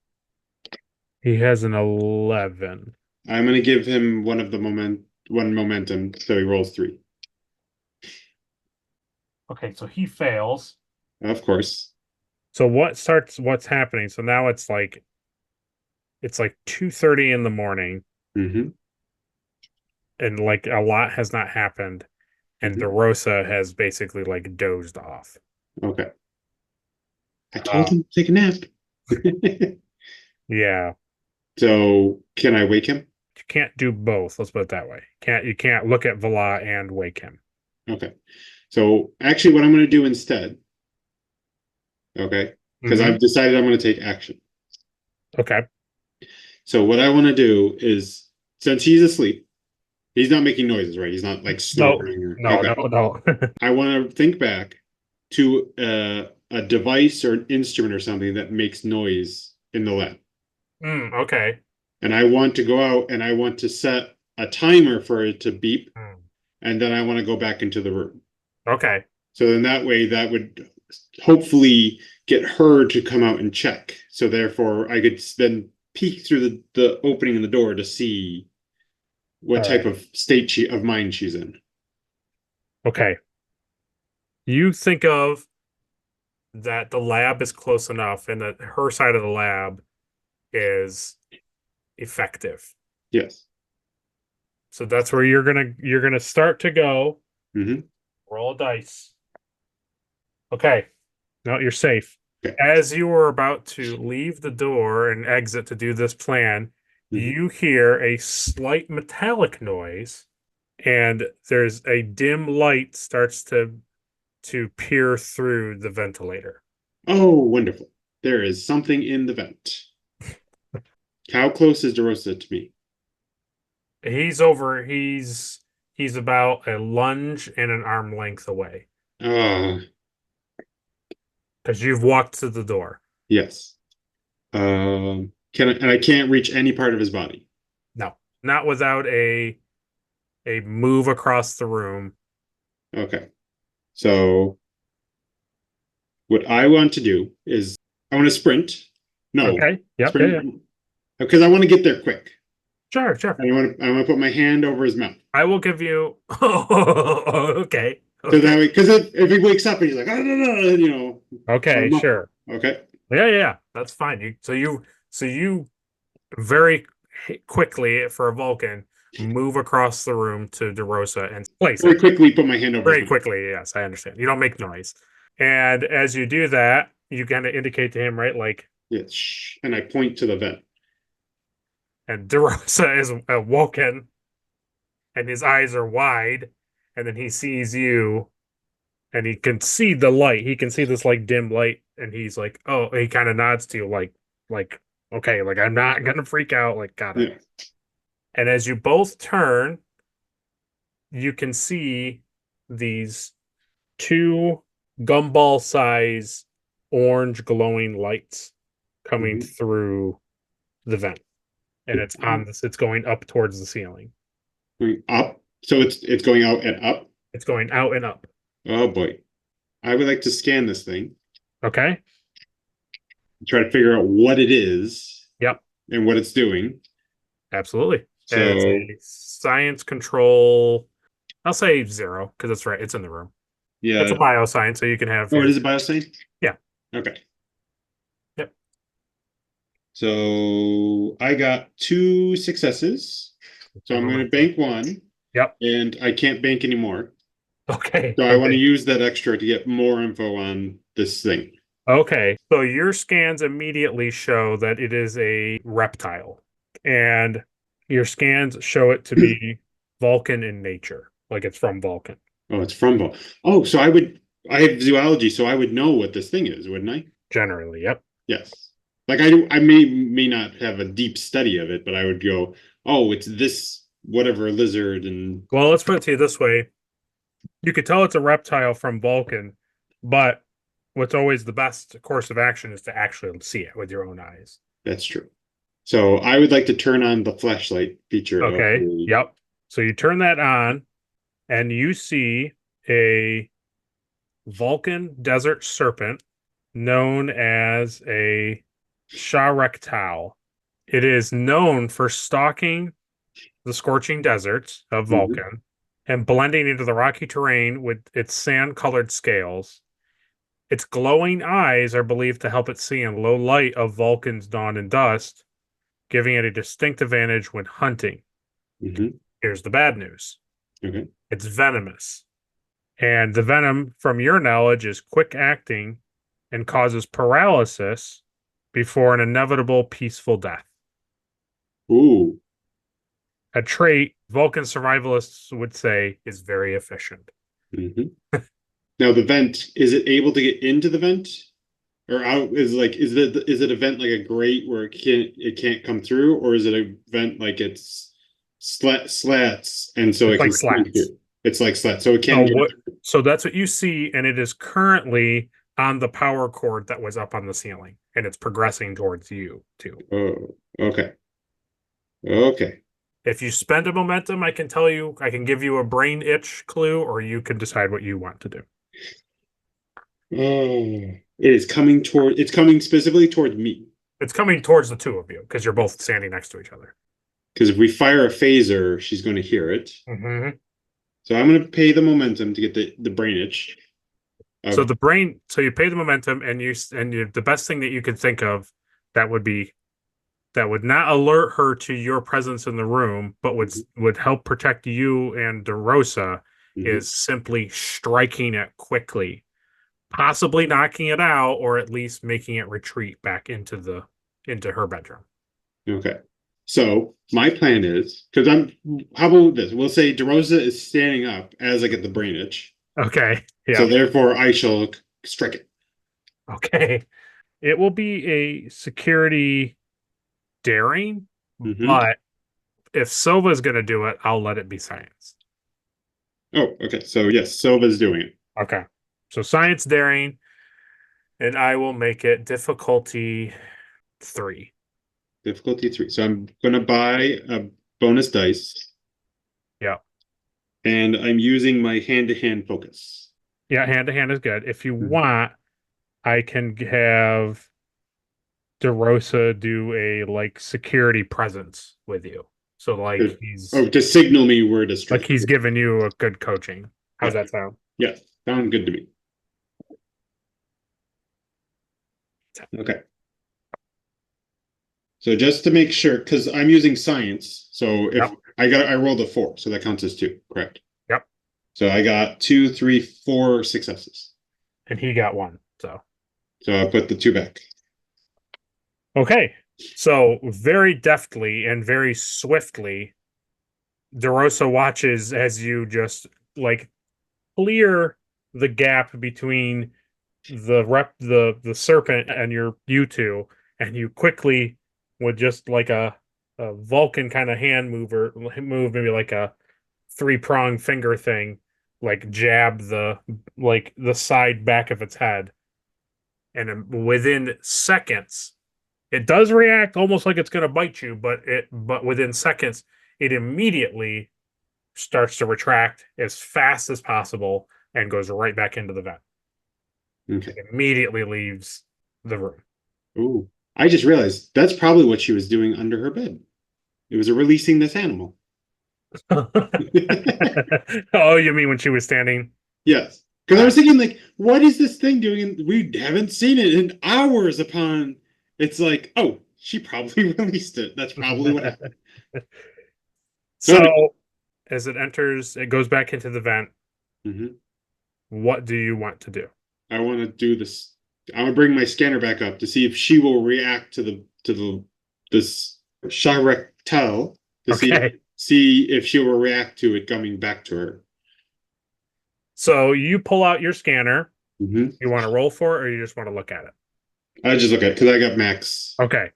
[SPEAKER 2] He has an 11.
[SPEAKER 1] I'm going to give him one momentum, so he rolls 3.
[SPEAKER 2] Okay, so he fails.
[SPEAKER 1] Of course.
[SPEAKER 2] So what's happening? So now it's like 2:30 in the morning,
[SPEAKER 1] Mm-hmm.
[SPEAKER 2] and like a lot has not happened, and DeRosa has basically like dozed off.
[SPEAKER 1] Okay. I told him to take a nap.
[SPEAKER 2] Yeah.
[SPEAKER 1] So can I wake him?
[SPEAKER 2] You can't do both. Let's put it that way. You can't look at Vala and wake him.
[SPEAKER 1] Okay. So actually what I'm going to do instead, okay, because I've decided I'm going to take action.
[SPEAKER 2] Okay.
[SPEAKER 1] So what I want to do is, since he's asleep, he's not making noises, right? He's not like snoring.
[SPEAKER 2] No.
[SPEAKER 1] I want to think back to a device or an instrument or something that makes noise in the lab.
[SPEAKER 2] Okay.
[SPEAKER 1] And I want to go out and I want to set a timer for it to beep. And then I want to go back into the room.
[SPEAKER 2] Okay.
[SPEAKER 1] So then that way that would hopefully get her to come out and check. So therefore I could then peek through the opening in the door to see what type of state of mind she's in.
[SPEAKER 2] Okay. You think of that the lab is close enough and that her side of the lab is effective.
[SPEAKER 1] Yes.
[SPEAKER 2] So that's where you're gonna start to go.
[SPEAKER 1] Mm-hmm.
[SPEAKER 2] Roll a dice. Okay. No, you're safe.
[SPEAKER 1] Okay.
[SPEAKER 2] As you were about to leave the door and exit to do this plan, you hear a slight metallic noise, and there's a dim light starts to peer through the ventilator.
[SPEAKER 1] Oh, wonderful. There is something in the vent. How close is DeRosa to me?
[SPEAKER 2] He's about a lunge and an arm length away. Because you've walked to the door.
[SPEAKER 1] Yes. And I can't reach any part of his body.
[SPEAKER 2] No, not without a move across the room.
[SPEAKER 1] Okay. So what I want to do is I want to sprint. No.
[SPEAKER 2] Okay. Yep.
[SPEAKER 1] Sprint,
[SPEAKER 2] Yeah.
[SPEAKER 1] because I want to get there quick.
[SPEAKER 2] Sure.
[SPEAKER 1] I want to put my hand over his mouth.
[SPEAKER 2] I will give you. Okay.
[SPEAKER 1] So that way, because if he wakes up and he's like, oh, no,
[SPEAKER 2] Okay, sure.
[SPEAKER 1] Okay.
[SPEAKER 2] Yeah. That's fine. So you very quickly for a Vulcan move across the room to DeRosa and place
[SPEAKER 1] Very quickly put my hand over.
[SPEAKER 2] Very quickly, yes, I understand. You don't make noise. And as you do that, you kind of indicate to him, right? Like,
[SPEAKER 1] Yes. Shh. And I point to the vent.
[SPEAKER 2] and DeRosa is awoken and his eyes are wide. And then he sees you and he can see the light. He can see this like dim light. And he's like, oh, he kind of nods to you like, okay, like I'm not going to freak out. Like, got it.
[SPEAKER 1] Yeah.
[SPEAKER 2] And as you both turn, you can see these two gumball size orange glowing lights coming through the vent. And it's on this, it's going up towards the ceiling.
[SPEAKER 1] Going up. So it's going out and up.
[SPEAKER 2] It's going out and up.
[SPEAKER 1] Oh boy. I would like to scan this thing.
[SPEAKER 2] Okay.
[SPEAKER 1] Try to figure out what it is.
[SPEAKER 2] Yep.
[SPEAKER 1] And what it's doing.
[SPEAKER 2] Absolutely.
[SPEAKER 1] So
[SPEAKER 2] it's a science control. I'll say 0 because it's right. It's in the room.
[SPEAKER 1] yeah.
[SPEAKER 2] It's a bioscience, so you can have.
[SPEAKER 1] Oh, it is a bioscience?
[SPEAKER 2] Yeah.
[SPEAKER 1] Okay.
[SPEAKER 2] Yep.
[SPEAKER 1] So I got 2 successes. So I'm going to bank 1.
[SPEAKER 2] Yep.
[SPEAKER 1] And I can't bank anymore.
[SPEAKER 2] Okay.
[SPEAKER 1] So I want to use that extra to get more info on this thing.
[SPEAKER 2] Okay. So your scans immediately show that it is a reptile. And your scans show it to be Vulcan in nature. Like it's from Vulcan.
[SPEAKER 1] Oh, it's from Vol. Oh, so I have zoology, so I would know what this thing is, wouldn't I?
[SPEAKER 2] Generally, yep.
[SPEAKER 1] Yes. Like I may not have a deep study of it, but I would go, oh, it's this whatever lizard and
[SPEAKER 2] Well, let's put it to you this way. You could tell it's a reptile from Vulcan, but what's always the best course of action is to actually see it with your own eyes.
[SPEAKER 1] that's true. So I would like to turn on the flashlight feature.
[SPEAKER 2] Okay. Yep. So you turn that on and you see a Vulcan desert serpent known as a Sha'rek'tal. It is known for stalking the scorching deserts of Vulcan and blending into the rocky terrain with its sand-colored scales. Its glowing eyes are believed to help it see in low light of Vulcan's dawn and dust, giving it a distinct advantage when hunting. Here's the bad news.
[SPEAKER 1] Okay.
[SPEAKER 2] It's venomous. And the venom, from your knowledge, is quick acting and causes paralysis before an inevitable peaceful death.
[SPEAKER 1] Ooh.
[SPEAKER 2] A trait Vulcan survivalists would say is very efficient.
[SPEAKER 1] Now the vent, is it able to get into the vent? Or out is it a vent like a grate where it can't come through, or is it a vent like it's slats and so
[SPEAKER 2] It's
[SPEAKER 1] it
[SPEAKER 2] like
[SPEAKER 1] can
[SPEAKER 2] slats.
[SPEAKER 1] It's like slats, so it can
[SPEAKER 2] So that's what you see, and it is currently on the power cord that was up on the ceiling, and it's progressing towards you too.
[SPEAKER 1] Oh, okay. Okay.
[SPEAKER 2] If you spend a momentum, I can tell you, I can give you a brain itch clue, or you can decide what you want to do.
[SPEAKER 1] Oh, it's coming specifically toward me.
[SPEAKER 2] It's coming towards the two of you because you're both standing next to each other.
[SPEAKER 1] Because if we fire a phaser, she's going to hear it. So I'm going to pay the momentum to get the brain itch.
[SPEAKER 2] So you pay the momentum, and the best thing that you could think of that would not alert her to your presence in the room, but would help protect you and DeRosa is simply striking it quickly, possibly knocking it out, or at least making it retreat back into her bedroom.
[SPEAKER 1] Okay. So my plan is, how about this? We'll say DeRosa is standing up as I get the brain itch.
[SPEAKER 2] Okay. Yeah.
[SPEAKER 1] So therefore I shall strike it.
[SPEAKER 2] Okay. It will be a security daring, but if Sova's going to do it, I'll let it be science.
[SPEAKER 1] Oh, okay. So yes, Sova's doing it.
[SPEAKER 2] Okay. So science daring, and I will make it difficulty 3.
[SPEAKER 1] Difficulty 3. So I'm going to buy a bonus dice.
[SPEAKER 2] Yeah.
[SPEAKER 1] And I'm using my hand-to-hand focus.
[SPEAKER 2] Yeah, hand-to-hand is good. If you want, I can have DeRosa do a security presence with you. So he's
[SPEAKER 1] to signal me where to strike.
[SPEAKER 2] Like he's giving you a good coaching. How's that sound?
[SPEAKER 1] Yeah, sound good to me. Okay. So just to make sure, because I'm using science, so if I rolled a 4, so that counts as 2, correct?
[SPEAKER 2] Yep.
[SPEAKER 1] So I got 2, 3, 4 successes.
[SPEAKER 2] and he got 1. So
[SPEAKER 1] I put the 2 back.
[SPEAKER 2] okay. So very deftly and very swiftly, DeRosa watches as you just like clear the gap between the serpent and you two, and you quickly, with just like a Vulcan kind of hand move, maybe like a 3-prong finger thing, like jab the side back of its head, and within seconds it does react almost like it's going to bite you, but within seconds it immediately starts to retract as fast as possible and goes right back into the vent.
[SPEAKER 1] Okay.
[SPEAKER 2] It immediately leaves the room.
[SPEAKER 1] Ooh. I just realized that's probably what she was doing under her bed. It was releasing this animal.
[SPEAKER 2] Oh, you mean when she was standing?
[SPEAKER 1] Yes. Because I was thinking, like, what is this thing doing? We haven't seen it in hours upon. It's like, oh, she probably released it. That's probably what happened.
[SPEAKER 2] So, as it enters, it goes back into the vent.
[SPEAKER 1] Mm-hmm.
[SPEAKER 2] What do you want to do?
[SPEAKER 1] I want to do this. I want to bring my scanner back up to see if she will react to this Sha'rek'tal to see if she will react to it coming back to her.
[SPEAKER 2] So you pull out your scanner.
[SPEAKER 1] Mm-hmm.
[SPEAKER 2] You want to roll for it, or you just want to look at it?
[SPEAKER 1] I just look at it because I got max.
[SPEAKER 2] Okay.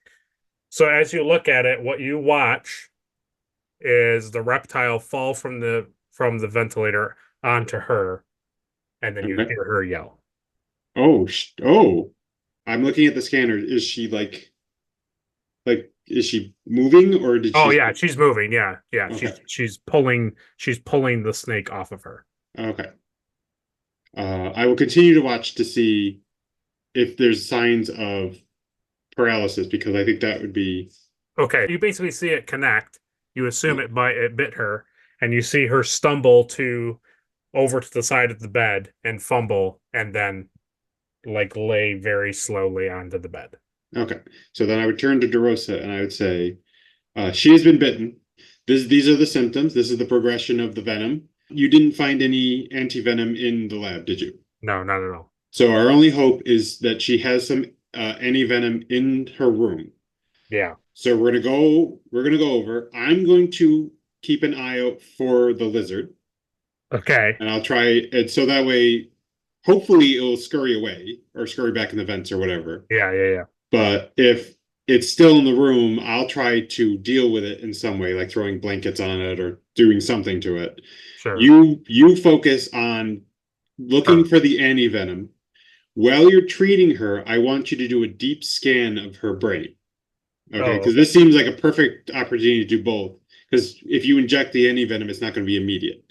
[SPEAKER 2] So as you look at it, what you watch is the reptile fall from the ventilator onto her, and then you hear her yell.
[SPEAKER 1] Oh, I'm looking at the scanner. Is she like is she moving, or did she?
[SPEAKER 2] Oh yeah, she's moving. Yeah.
[SPEAKER 1] Okay.
[SPEAKER 2] She's pulling the snake off of her.
[SPEAKER 1] Okay. I will continue to watch to see if there's signs of paralysis, because I think that would be
[SPEAKER 2] okay. You basically see it connect. You assume it bit her, and you see her stumble over to the side of the bed and fumble, and then like lay very slowly onto the bed.
[SPEAKER 1] Okay. So then I would turn to DeRosa and I would say, she has been bitten. These are the symptoms. This is the progression of the venom. You didn't find any anti-venom in the lab, did you?
[SPEAKER 2] No, not at all.
[SPEAKER 1] So our only hope is that she has some anti-venom in her room.
[SPEAKER 2] Yeah.
[SPEAKER 1] So we're gonna go over. I'm going to keep an eye out for the lizard.
[SPEAKER 2] Okay.
[SPEAKER 1] And I'll try it so that way, hopefully it'll scurry away or scurry back in the vents or whatever.
[SPEAKER 2] Yeah.
[SPEAKER 1] But if it's still in the room, I'll try to deal with it in some way, like throwing blankets on it or doing something to it.
[SPEAKER 2] Sure.
[SPEAKER 1] You focus on looking for the anti-venom. While you're treating her, I want you to do a deep scan of her brain. Okay, because this seems like a perfect opportunity to do both. Because if you inject the anti-venom, it's not going to be immediate.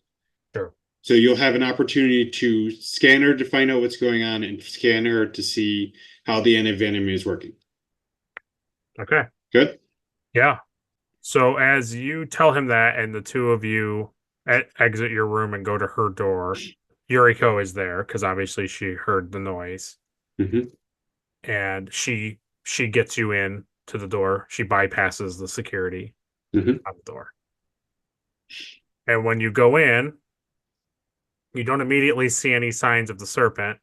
[SPEAKER 2] Sure.
[SPEAKER 1] So you'll have an opportunity to scan her to find out what's going on and scan her to see how the anti-venom is working.
[SPEAKER 2] Okay.
[SPEAKER 1] Good?
[SPEAKER 2] Yeah. So as you tell him that, and the two of you exit your room and go to her door, Yuriko is there because obviously she heard the noise.
[SPEAKER 1] Mm-hmm.
[SPEAKER 2] And she gets you in to the door. She bypasses the security on the door. And when you go in, you don't immediately see any signs of the serpent.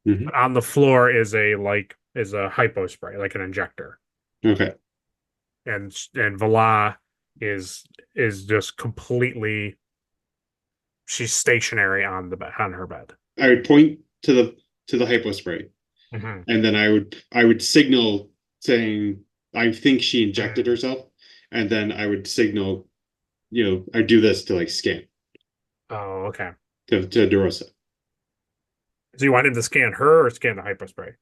[SPEAKER 1] Mm-hmm.
[SPEAKER 2] But on the floor is a hypo spray, like an injector.
[SPEAKER 1] Okay.
[SPEAKER 2] And Vala is just completely, she's stationary on her bed.
[SPEAKER 1] I would point to the hypo spray.
[SPEAKER 2] Mm-hmm.
[SPEAKER 1] And then I would signal saying I think she injected herself, and then I would signal, I do this to like scan.
[SPEAKER 2] Oh, okay.
[SPEAKER 1] To DeRosa.
[SPEAKER 2] So you want him to scan her or scan the hypo spray?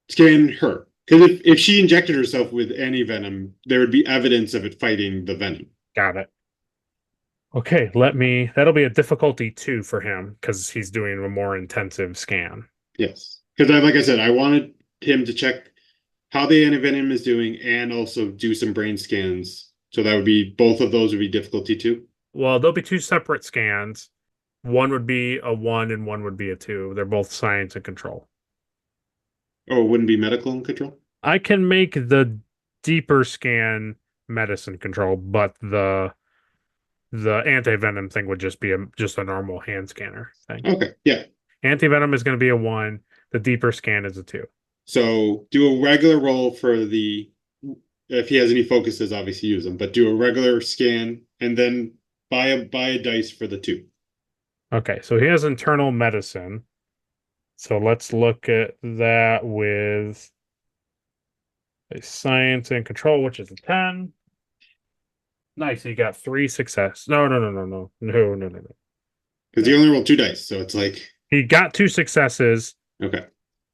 [SPEAKER 1] Scan her. Because if she injected herself with anti-venom, there would be evidence of it fighting the venom.
[SPEAKER 2] Got it. Okay, that'll be a difficulty 2 for him because he's doing a more intensive scan.
[SPEAKER 1] Yes. Because like I said, I wanted him to check how the anti-venom is doing and also do some brain scans. So that would be, both of those would be difficulty 2.
[SPEAKER 2] Well, there'll be 2 separate scans. One would be a 1 and one would be a 2. They're both science and control.
[SPEAKER 1] Oh, it wouldn't be medical and control?
[SPEAKER 2] I can make the deeper scan medicine control, but the anti-venom thing would just be just a normal hand scanner thing.
[SPEAKER 1] Okay, yeah.
[SPEAKER 2] Anti-venom is going to be a 1. The deeper scan is a 2.
[SPEAKER 1] So do a regular roll for if he has any focuses, obviously use them, but do a regular scan and then buy a dice for the 2.
[SPEAKER 2] Okay, so he has internal medicine. So let's look at that with a science and control, which is a 10. Nice, he got 3 success. No.
[SPEAKER 1] Because he only rolled 2 dice, so it's like
[SPEAKER 2] He got 2 successes.
[SPEAKER 1] okay.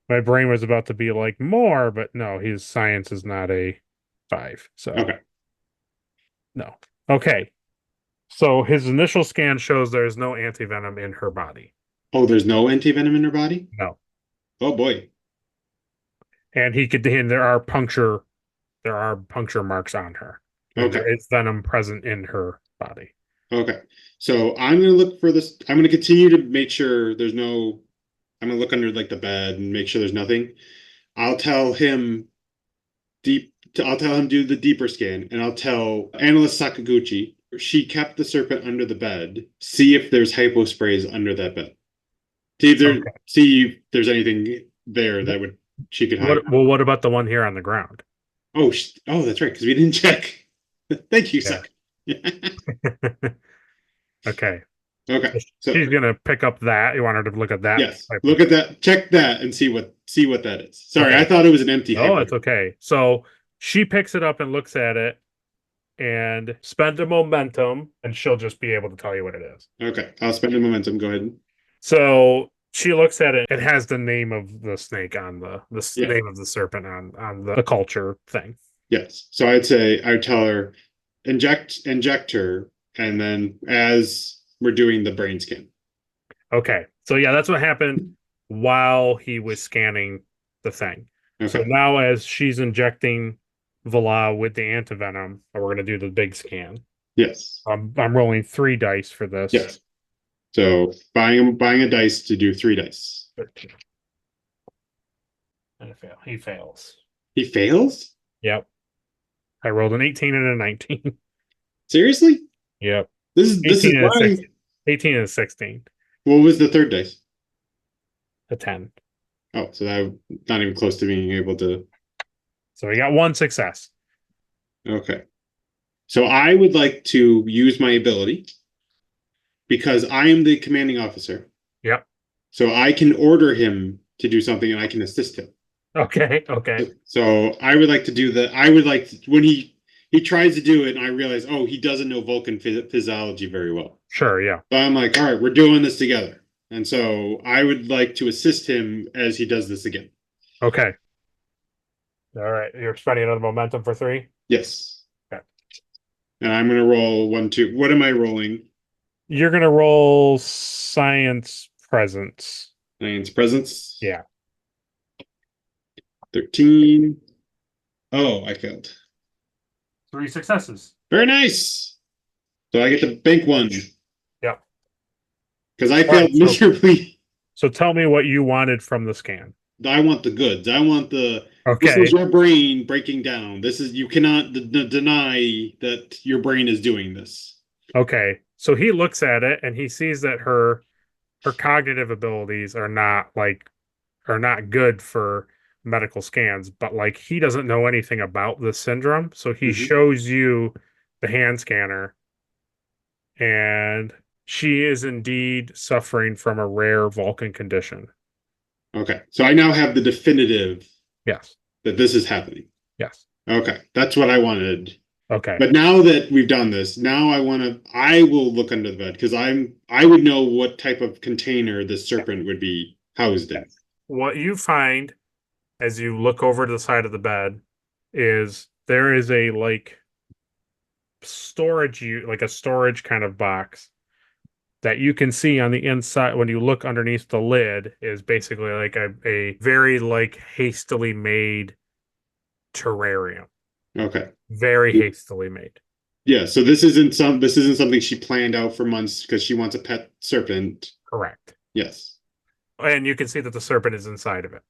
[SPEAKER 2] My brain was about to be like more, but no, his science is not a 5. So
[SPEAKER 1] Okay.
[SPEAKER 2] no. Okay. So his initial scan shows there's no antivenom in her body.
[SPEAKER 1] Oh, there's no antivenom in her body?
[SPEAKER 2] No.
[SPEAKER 1] Oh boy.
[SPEAKER 2] And there are puncture marks on her. And
[SPEAKER 1] Okay.
[SPEAKER 2] there is venom present in her body.
[SPEAKER 1] Okay. So I'm gonna look for this. I'm gonna continue to make sure there's no. I'm gonna look under like the bed and make sure there's nothing. I'll tell him I'll tell him do the deeper scan, and I'll tell Analyst Sakaguchi she kept the serpent under the bed. See if there's hypo sprays under that bed. See if there's anything there that she could hide.
[SPEAKER 2] What about the one here on the ground?
[SPEAKER 1] Oh, that's right, because we didn't check. Thank you, Sak.
[SPEAKER 2] Okay.
[SPEAKER 1] Okay. So
[SPEAKER 2] she's gonna pick up that. You want her to look at that?
[SPEAKER 1] Yes. Look at that. Check that and see what that is. Sorry,
[SPEAKER 2] Okay.
[SPEAKER 1] I thought it was an empty.
[SPEAKER 2] Oh, it's okay. So she picks it up and looks at it and spend a momentum, and she'll just be able to tell you what it is.
[SPEAKER 1] Okay. I'll spend a momentum. Go ahead.
[SPEAKER 2] So she looks at it. It has the name of the snake on the name of the serpent on the culture thing.
[SPEAKER 1] Yes. So I'd tell her inject her, and then as we're doing the brain scan.
[SPEAKER 2] Okay. So yeah, that's what happened while he was scanning the thing. Okay. So now as she's injecting Vala with the antivenom, we're going to do the big scan.
[SPEAKER 1] Yes.
[SPEAKER 2] I'm rolling 3 dice for this.
[SPEAKER 1] Yes. So buying a dice to do 3 dice.
[SPEAKER 2] 13. And he fails.
[SPEAKER 1] He fails?
[SPEAKER 2] Yep. I rolled an 18 and a 19.
[SPEAKER 1] Seriously?
[SPEAKER 2] Yep.
[SPEAKER 1] This is why
[SPEAKER 2] 18 and 16.
[SPEAKER 1] What was the third dice?
[SPEAKER 2] A 10.
[SPEAKER 1] Oh, so that not even close to being able to.
[SPEAKER 2] So we got 1 success.
[SPEAKER 1] Okay. So I would like to use my ability because I am the commanding officer.
[SPEAKER 2] Yep.
[SPEAKER 1] So I can order him to do something and I can assist him.
[SPEAKER 2] Okay.
[SPEAKER 1] So I would like to do that. I would like to, when he tries to do it and I realize, oh, he doesn't know Vulcan physiology very well.
[SPEAKER 2] Sure, yeah.
[SPEAKER 1] So I'm like, all right, we're doing this together. And so I would like to assist him as he does this again.
[SPEAKER 2] Okay. All right. You're spending another momentum for 3?
[SPEAKER 1] Yes.
[SPEAKER 2] Okay.
[SPEAKER 1] And I'm going to roll 1, 2. What am I rolling?
[SPEAKER 2] You're going to roll science presence.
[SPEAKER 1] Science presence?
[SPEAKER 2] Yeah.
[SPEAKER 1] 13. Oh, I failed.
[SPEAKER 2] 3 successes.
[SPEAKER 1] Very nice. So I get to bank 1.
[SPEAKER 2] Yep.
[SPEAKER 1] Because I failed miserably.
[SPEAKER 2] So tell me what you wanted from the scan.
[SPEAKER 1] I want the goods. I want the.
[SPEAKER 2] Okay.
[SPEAKER 1] This is your brain breaking down. You cannot deny that your brain is doing this.
[SPEAKER 2] Okay. So he looks at it and he sees that her cognitive abilities are not good for medical scans, but like he doesn't know anything about the syndrome. So he shows you the hand scanner, and she is indeed suffering from a rare Vulcan condition.
[SPEAKER 1] Okay. So I now have the definitive.
[SPEAKER 2] Yes.
[SPEAKER 1] That this is happening.
[SPEAKER 2] Yes.
[SPEAKER 1] Okay. That's what I wanted.
[SPEAKER 2] Okay.
[SPEAKER 1] But now that we've done this, now I will look under the bed because I would know what type of container this serpent would be housed in.
[SPEAKER 2] What you find as you look over to the side of the bed is there is a storage kind of box that you can see on the inside. When you look underneath the lid is basically like a very hastily made terrarium.
[SPEAKER 1] Okay.
[SPEAKER 2] Very hastily made.
[SPEAKER 1] Yeah, so this isn't something she planned out for months because she wants a pet serpent.
[SPEAKER 2] Correct.
[SPEAKER 1] Yes.
[SPEAKER 2] And you can see that the serpent is inside of it.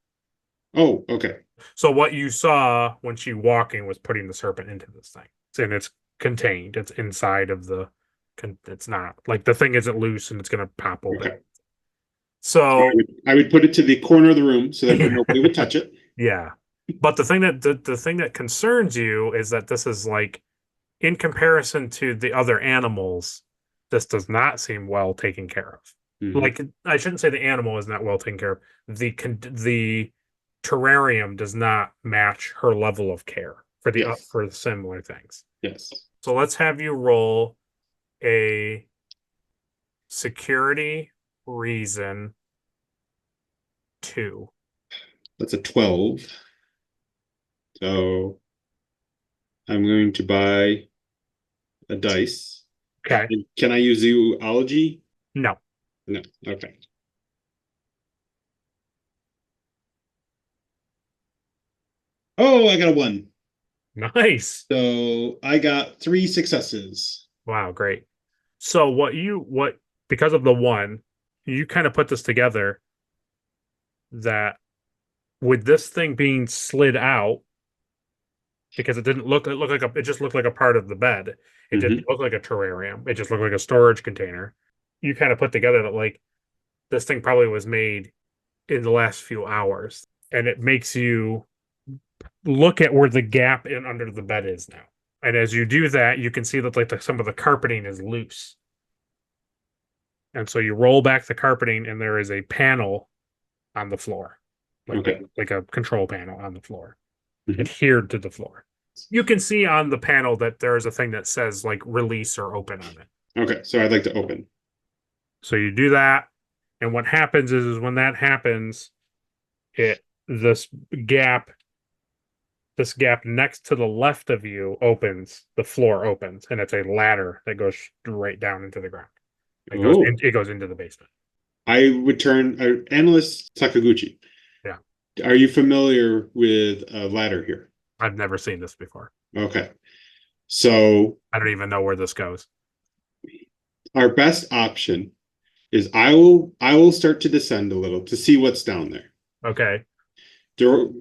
[SPEAKER 1] Oh, okay.
[SPEAKER 2] So what you saw when she walking was putting the serpent into this thing. And it's contained. It's inside of it's not like the thing isn't loose and it's going to pop open.
[SPEAKER 1] Okay.
[SPEAKER 2] So
[SPEAKER 1] I would put it to the corner of the room so that nobody would touch it.
[SPEAKER 2] yeah. But the thing that concerns you is that this is like, in comparison to the other animals, this does not seem well taken care of.
[SPEAKER 1] Mhm.
[SPEAKER 2] Like, I shouldn't say the animal is not well taken care of. The terrarium does not match her level of care for the
[SPEAKER 1] Yes.
[SPEAKER 2] for similar things.
[SPEAKER 1] Yes.
[SPEAKER 2] So let's have you roll a security reason 2.
[SPEAKER 1] That's a 12. So I'm going to buy a dice.
[SPEAKER 2] Okay.
[SPEAKER 1] And can I use zoology?
[SPEAKER 2] No.
[SPEAKER 1] No. Okay. Oh, I got a 1.
[SPEAKER 2] Nice.
[SPEAKER 1] So I got 3 successes.
[SPEAKER 2] Wow, great. So because of the 1, you kind of put this together that with this thing being slid out, because it just looked like a part of the bed. It didn't look like a terrarium. It just looked like a storage container. You kind of put together that like this thing probably was made in the last few hours, and it makes you look at where the gap in under the bed is now. And as you do that, you can see that like some of the carpeting is loose. And so you roll back the carpeting, and there is a panel on the floor, like a control panel on the floor, adhered to the floor. You can see on the panel that there is a thing that says like release or open on it.
[SPEAKER 1] Okay, so I'd like to open.
[SPEAKER 2] So you do that, and what happens is when that happens, this gap next to the left of you opens, the floor opens, and it's a ladder that goes straight down into the ground. It goes into the basement.
[SPEAKER 1] I would turn analyst Sakaguchi.
[SPEAKER 2] Yeah.
[SPEAKER 1] Are you familiar with a ladder here?
[SPEAKER 2] I've never seen this before.
[SPEAKER 1] Okay. So
[SPEAKER 2] I don't even know where this goes.
[SPEAKER 1] Our best option is I will start to descend a little to see what's down there.
[SPEAKER 2] Okay.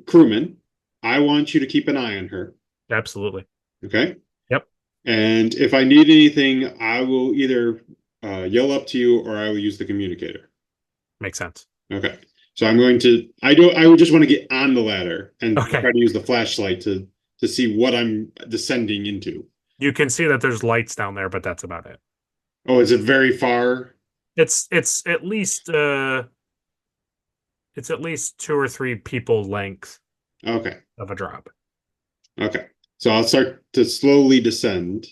[SPEAKER 1] Crewman, I want you to keep an eye on her.
[SPEAKER 2] Absolutely.
[SPEAKER 1] Okay.
[SPEAKER 2] Yep.
[SPEAKER 1] And if I need anything, I will either yell up to you or I will use the communicator.
[SPEAKER 2] Makes sense.
[SPEAKER 1] Okay. So I'm going to. I would just want to get on the ladder and try to use the flashlight to see what I'm descending into.
[SPEAKER 2] You can see that there's lights down there, but that's about it.
[SPEAKER 1] Oh, is it very far?
[SPEAKER 2] It's at least 2 or 3 people length.
[SPEAKER 1] Okay.
[SPEAKER 2] Of a drop.
[SPEAKER 1] Okay. So I'll start to slowly descend.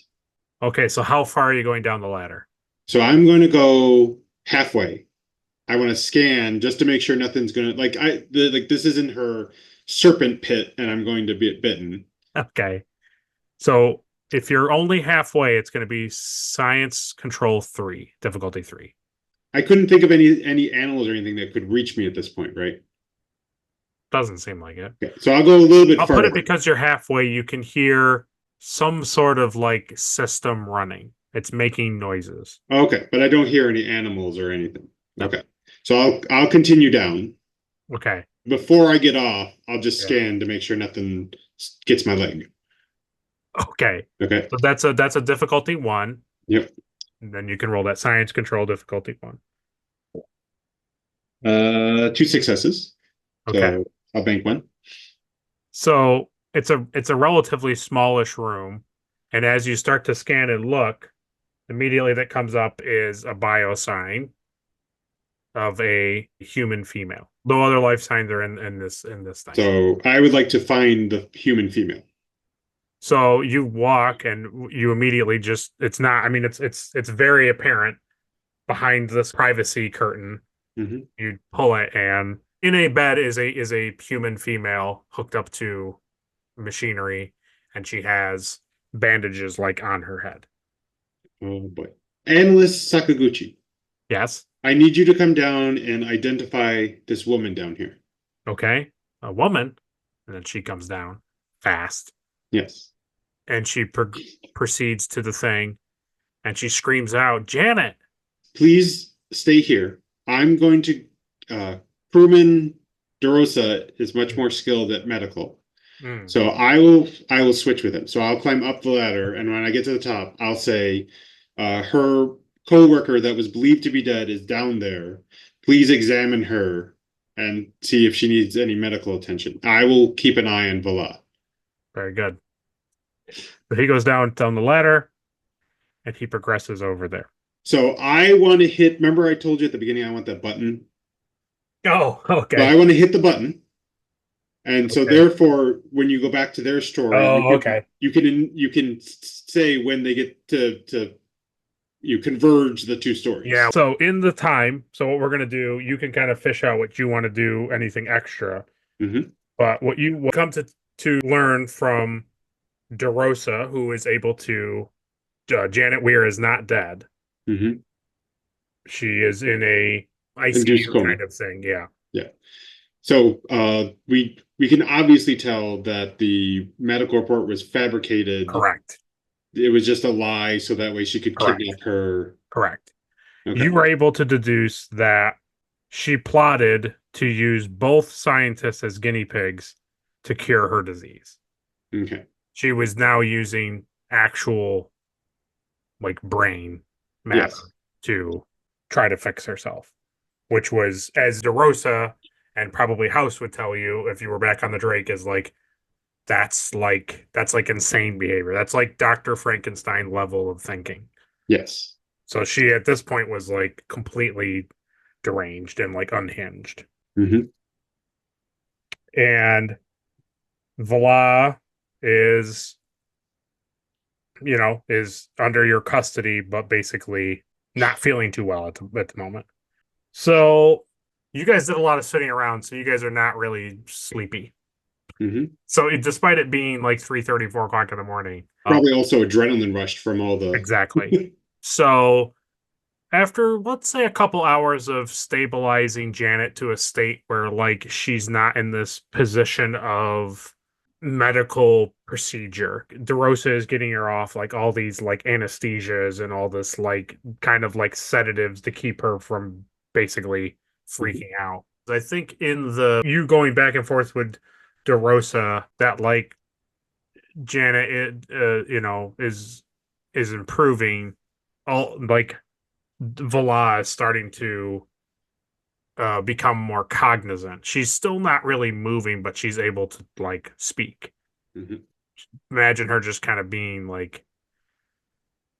[SPEAKER 2] Okay, so how far are you going down the ladder?
[SPEAKER 1] So I'm going to go halfway. I want to scan just to make sure nothing's going to this isn't her serpent pit and I'm going to get bitten.
[SPEAKER 2] Okay. So if you're only halfway, it's going to be science control 3, difficulty 3.
[SPEAKER 1] I couldn't think of any animals or anything that could reach me at this point, right?
[SPEAKER 2] Doesn't seem like it.
[SPEAKER 1] Okay, so I'll go a little bit farther.
[SPEAKER 2] I'll put it because you're halfway, you can hear some sort of like system running. It's making noises.
[SPEAKER 1] Okay, but I don't hear any animals or anything. No. Okay. So I'll continue down.
[SPEAKER 2] Okay.
[SPEAKER 1] Before I get off, I'll just scan to make sure nothing gets my leg.
[SPEAKER 2] Okay.
[SPEAKER 1] Okay.
[SPEAKER 2] So that's a difficulty 1.
[SPEAKER 1] Yep.
[SPEAKER 2] And then you can roll that science control difficulty
[SPEAKER 1] 1. 2 successes.
[SPEAKER 2] Okay.
[SPEAKER 1] So I'll bank 1.
[SPEAKER 2] So it's a relatively smallish room, and as you start to scan and look, immediately that comes up is a bio sign of a human female. No other life signs are in this thing.
[SPEAKER 1] So I would like to find the human female.
[SPEAKER 2] So you walk and you immediately it's very apparent behind this privacy curtain.
[SPEAKER 1] Mm-hmm.
[SPEAKER 2] You pull it, and in a bed is a human female hooked up to machinery, and she has bandages like on her head.
[SPEAKER 1] Oh boy. Analyst Sakaguchi.
[SPEAKER 2] Yes.
[SPEAKER 1] I need you to come down and identify this woman down here.
[SPEAKER 2] Okay. A woman. And then she comes down fast.
[SPEAKER 1] Yes.
[SPEAKER 2] And she proceeds to the thing, and she screams out, "Janet!
[SPEAKER 1] Please stay here. I'm going to Crewman DeRosa is much more skilled at medical. So I will switch with him. So I'll climb up the ladder, and when I get to the top, I'll say her co-worker that was believed to be dead is down there. Please examine her and see if she needs any medical attention. I will keep an eye on Vala.
[SPEAKER 2] Very good. So he goes down the ladder and he progresses over there.
[SPEAKER 1] So I want to hit. Remember, I told you at the beginning I want that button.
[SPEAKER 2] Oh, okay.
[SPEAKER 1] So I want to hit the button, and so
[SPEAKER 2] Okay.
[SPEAKER 1] therefore, when you go back to their story,
[SPEAKER 2] Okay.
[SPEAKER 1] you can say when they get to you converge the two stories.
[SPEAKER 2] Yeah. So in the time, so what we're gonna do, you can kind of fish out what you want to do, anything extra.
[SPEAKER 1] Mhm.
[SPEAKER 2] But what you will come to learn from DeRosa, who is able to, Janet Weir is not dead.
[SPEAKER 1] Mhm.
[SPEAKER 2] She is in a
[SPEAKER 1] Induced
[SPEAKER 2] ICU
[SPEAKER 1] coma.
[SPEAKER 2] kind of thing. Yeah.
[SPEAKER 1] Yeah. So we can obviously tell that the medical report was fabricated.
[SPEAKER 2] Correct.
[SPEAKER 1] It was just a lie, so that way she could
[SPEAKER 2] Correct.
[SPEAKER 1] kidnap her.
[SPEAKER 2] Correct.
[SPEAKER 1] Okay.
[SPEAKER 2] You were able to deduce that she plotted to use both scientists as guinea pigs to cure her disease.
[SPEAKER 1] Okay.
[SPEAKER 2] She was now using actual, like, brain matter
[SPEAKER 1] Yes.
[SPEAKER 2] to try to fix herself, which was, as DeRosa and probably House would tell you if you were back on the Drake, is like that's like insane behavior. That's like Dr. Frankenstein level of thinking.
[SPEAKER 1] Yes.
[SPEAKER 2] So she at this point was like completely deranged and like unhinged.
[SPEAKER 1] Mhm.
[SPEAKER 2] And Vala is, is under your custody, but basically not feeling too well at the moment. So you guys did a lot of sitting around, so you guys are not really sleepy.
[SPEAKER 1] Mhm.
[SPEAKER 2] So despite it being like 3:30, 4 o'clock in the morning.
[SPEAKER 1] Probably also adrenaline rushed from all the.
[SPEAKER 2] Exactly. So after, let's say, a couple hours of stabilizing Janet to a state where, like, she's not in this position of medical procedure, DeRosa is getting her off, like, all these, like, anesthesias and all this, like, kind of, like, sedatives to keep her from basically freaking out. I think you going back and forth with DeRosa, that, like, Janet, is improving. All, like, Vala is starting to become more cognizant. She's still not really moving, but she's able to, like, speak.
[SPEAKER 1] Mhm.
[SPEAKER 2] Imagine her just kind of being like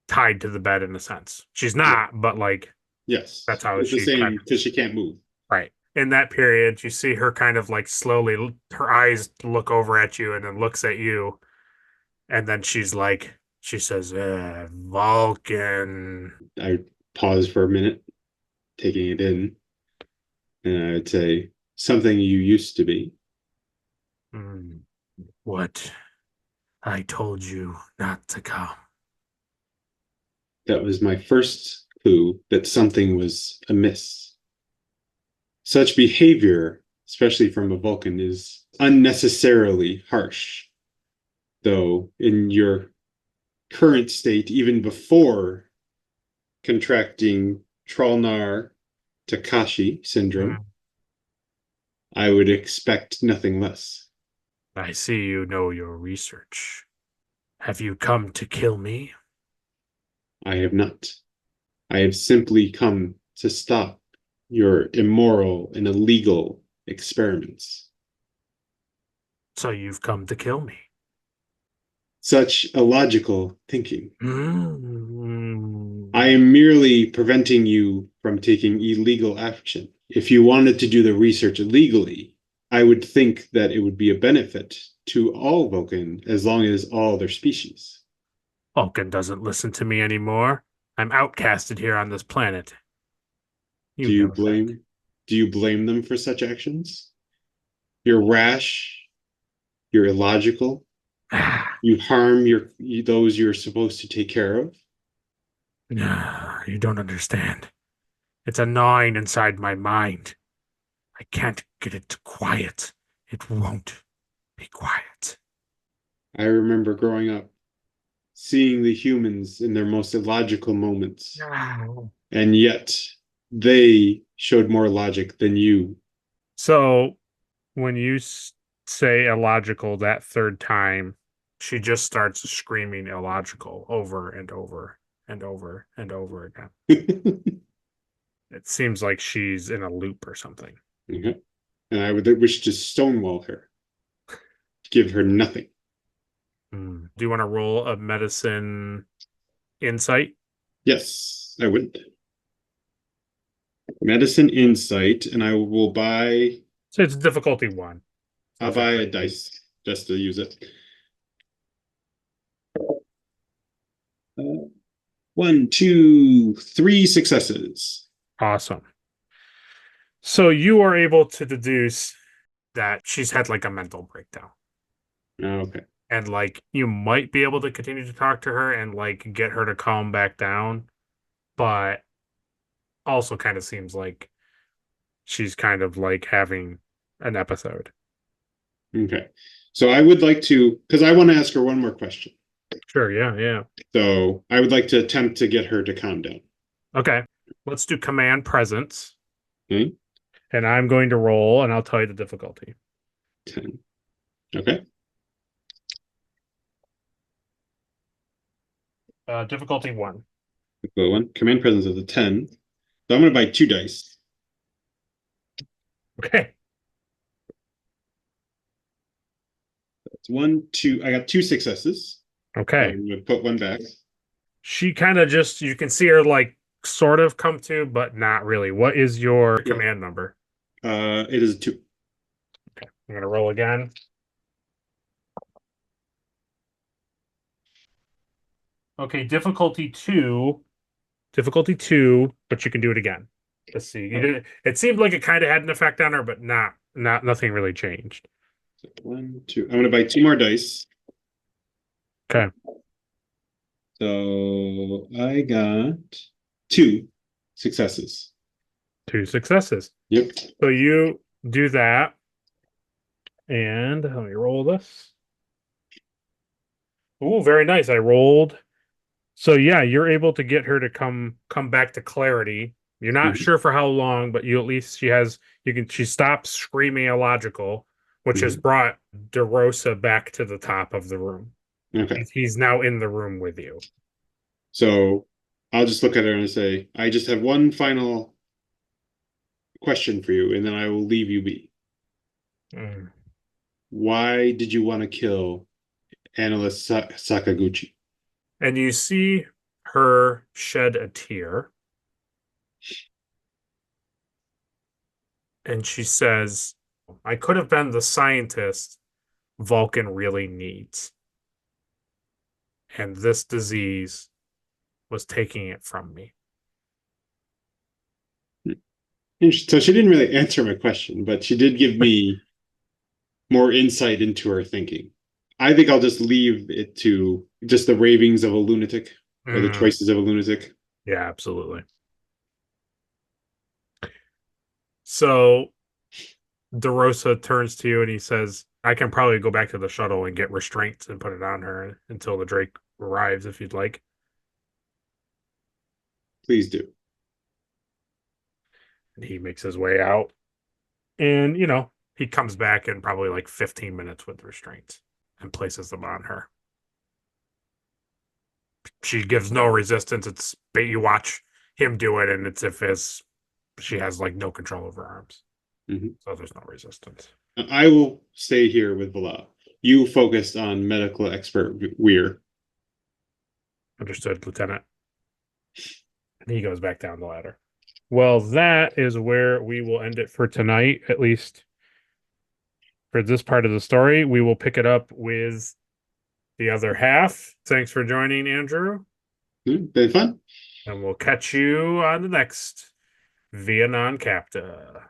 [SPEAKER 2] tied to the bed in a sense. She's not, but like
[SPEAKER 1] Yes.
[SPEAKER 2] that's how
[SPEAKER 1] It's the
[SPEAKER 2] she kind
[SPEAKER 1] same
[SPEAKER 2] of,
[SPEAKER 1] because she can't move.
[SPEAKER 2] right. In that period, you see her kind of like slowly, her eyes look over at you and then looks at you, and then she says, Vulcan.
[SPEAKER 1] I pause for a minute, taking it in, and I would say something you used to be.
[SPEAKER 2] What? I told you not to come.
[SPEAKER 1] That was my first clue that something was amiss. Such behavior, especially from a Vulcan, is unnecessarily harsh. Though in your current state, even before contracting Tral-nar Takashi syndrome, I would expect nothing less.
[SPEAKER 2] I see you know your research. Have you come to kill me?
[SPEAKER 1] I have not. I have simply come to stop your immoral and illegal experiments.
[SPEAKER 2] So you've come to kill me.
[SPEAKER 1] Such illogical thinking.
[SPEAKER 2] Mm.
[SPEAKER 1] I am merely preventing you from taking illegal action. If you wanted to do the research illegally, I would think that it would be a benefit to all Vulcan as long as all their species.
[SPEAKER 2] Vulcan doesn't listen to me anymore. I'm outcasted here on this planet.
[SPEAKER 1] Do you blame them for such actions? You're rash, you're illogical, you harm those you're supposed to take care of.
[SPEAKER 2] No, you don't understand. It's a gnawing inside my mind. I can't get it to quiet. It won't be quiet.
[SPEAKER 1] I remember growing up, seeing the humans in their most illogical moments, and yet they showed more logic than you.
[SPEAKER 2] So when you say illogical that third time, she just starts screaming illogical over and over and over and over again. It seems like she's in a loop or something.
[SPEAKER 1] Okay. And I would wish to stonewall her. Give her nothing.
[SPEAKER 2] Do you want to roll a medicine insight?
[SPEAKER 1] Yes, I would. Medicine insight, and I will buy.
[SPEAKER 2] So it's difficulty 1.
[SPEAKER 1] I'll buy a dice just to use it. 1, 2, 3 successes.
[SPEAKER 2] Awesome. So you are able to deduce that she's had like a mental breakdown.
[SPEAKER 1] Okay.
[SPEAKER 2] And like you might be able to continue to talk to her and like get her to calm back down, but also kind of seems like she's kind of like having an episode.
[SPEAKER 1] Okay. So I would like to, because I want to ask her one more question.
[SPEAKER 2] Sure, yeah.
[SPEAKER 1] So I would like to attempt to get her to calm down.
[SPEAKER 2] Okay. Let's do command presence.
[SPEAKER 1] Okay.
[SPEAKER 2] And I'm going to roll and I'll tell you the difficulty.
[SPEAKER 1] 10. Okay.
[SPEAKER 2] Difficulty 1.
[SPEAKER 1] Go one. Command presence of the 10. So I'm going to buy 2 dice.
[SPEAKER 2] Okay.
[SPEAKER 1] That's 1, 2. I got 2 successes.
[SPEAKER 2] Okay.
[SPEAKER 1] I'm going to put 1 back.
[SPEAKER 2] She kind of just, you can see her like sort of come to, but not really. What is your command number?
[SPEAKER 1] It is a 2.
[SPEAKER 2] Okay. I'm going to roll again. Okay, difficulty 2, but you can do it again. Let's see. You did, it seemed like it kind of had an effect on her, but nothing really changed.
[SPEAKER 1] So 1, 2. I'm going to buy 2 more dice.
[SPEAKER 2] Okay.
[SPEAKER 1] So I got 2 successes.
[SPEAKER 2] 2 successes.
[SPEAKER 1] Yep.
[SPEAKER 2] So you do that. And let me roll this. Oh, very nice. I rolled. So yeah, you're able to get her to come back to clarity. You're not sure for how long, but you at least she stops screaming illogical, which has brought DeRosa back to the top of the room.
[SPEAKER 1] Okay.
[SPEAKER 2] He's now in the room with you.
[SPEAKER 1] So I'll just look at her and say, I just have one final question for you, and then I will leave you be. Why did you want to kill Analyst Sakaguchi?
[SPEAKER 2] And you see her shed a tear. And she says, I could have been the scientist Vulcan really needs. And this disease was taking it from me.
[SPEAKER 1] So she didn't really answer my question, but she did give me more insight into her thinking. I think I'll just leave it to just the ravings of a lunatic or the choices of a lunatic.
[SPEAKER 2] Yeah, absolutely. So DeRosa turns to you and he says, I can probably go back to the shuttle and get restraints and put it on her until the Drake arrives if you'd like.
[SPEAKER 1] Please do.
[SPEAKER 2] And he makes his way out. And, he comes back in probably like 15 minutes with restraints and places them on her. She gives no resistance. You watch him do it, and it's she has like no control over her arms. So there's no resistance.
[SPEAKER 1] I will stay here with Bilal. You focused on medical expert Weir.
[SPEAKER 2] Understood, Lieutenant. And he goes back down the ladder. Well, that is where we will end it for tonight, at least for this part of the story. We will pick it up with the other half. Thanks for joining, Andrew.
[SPEAKER 1] Been fun.
[SPEAKER 2] And we'll catch you on the next Via Non Capta.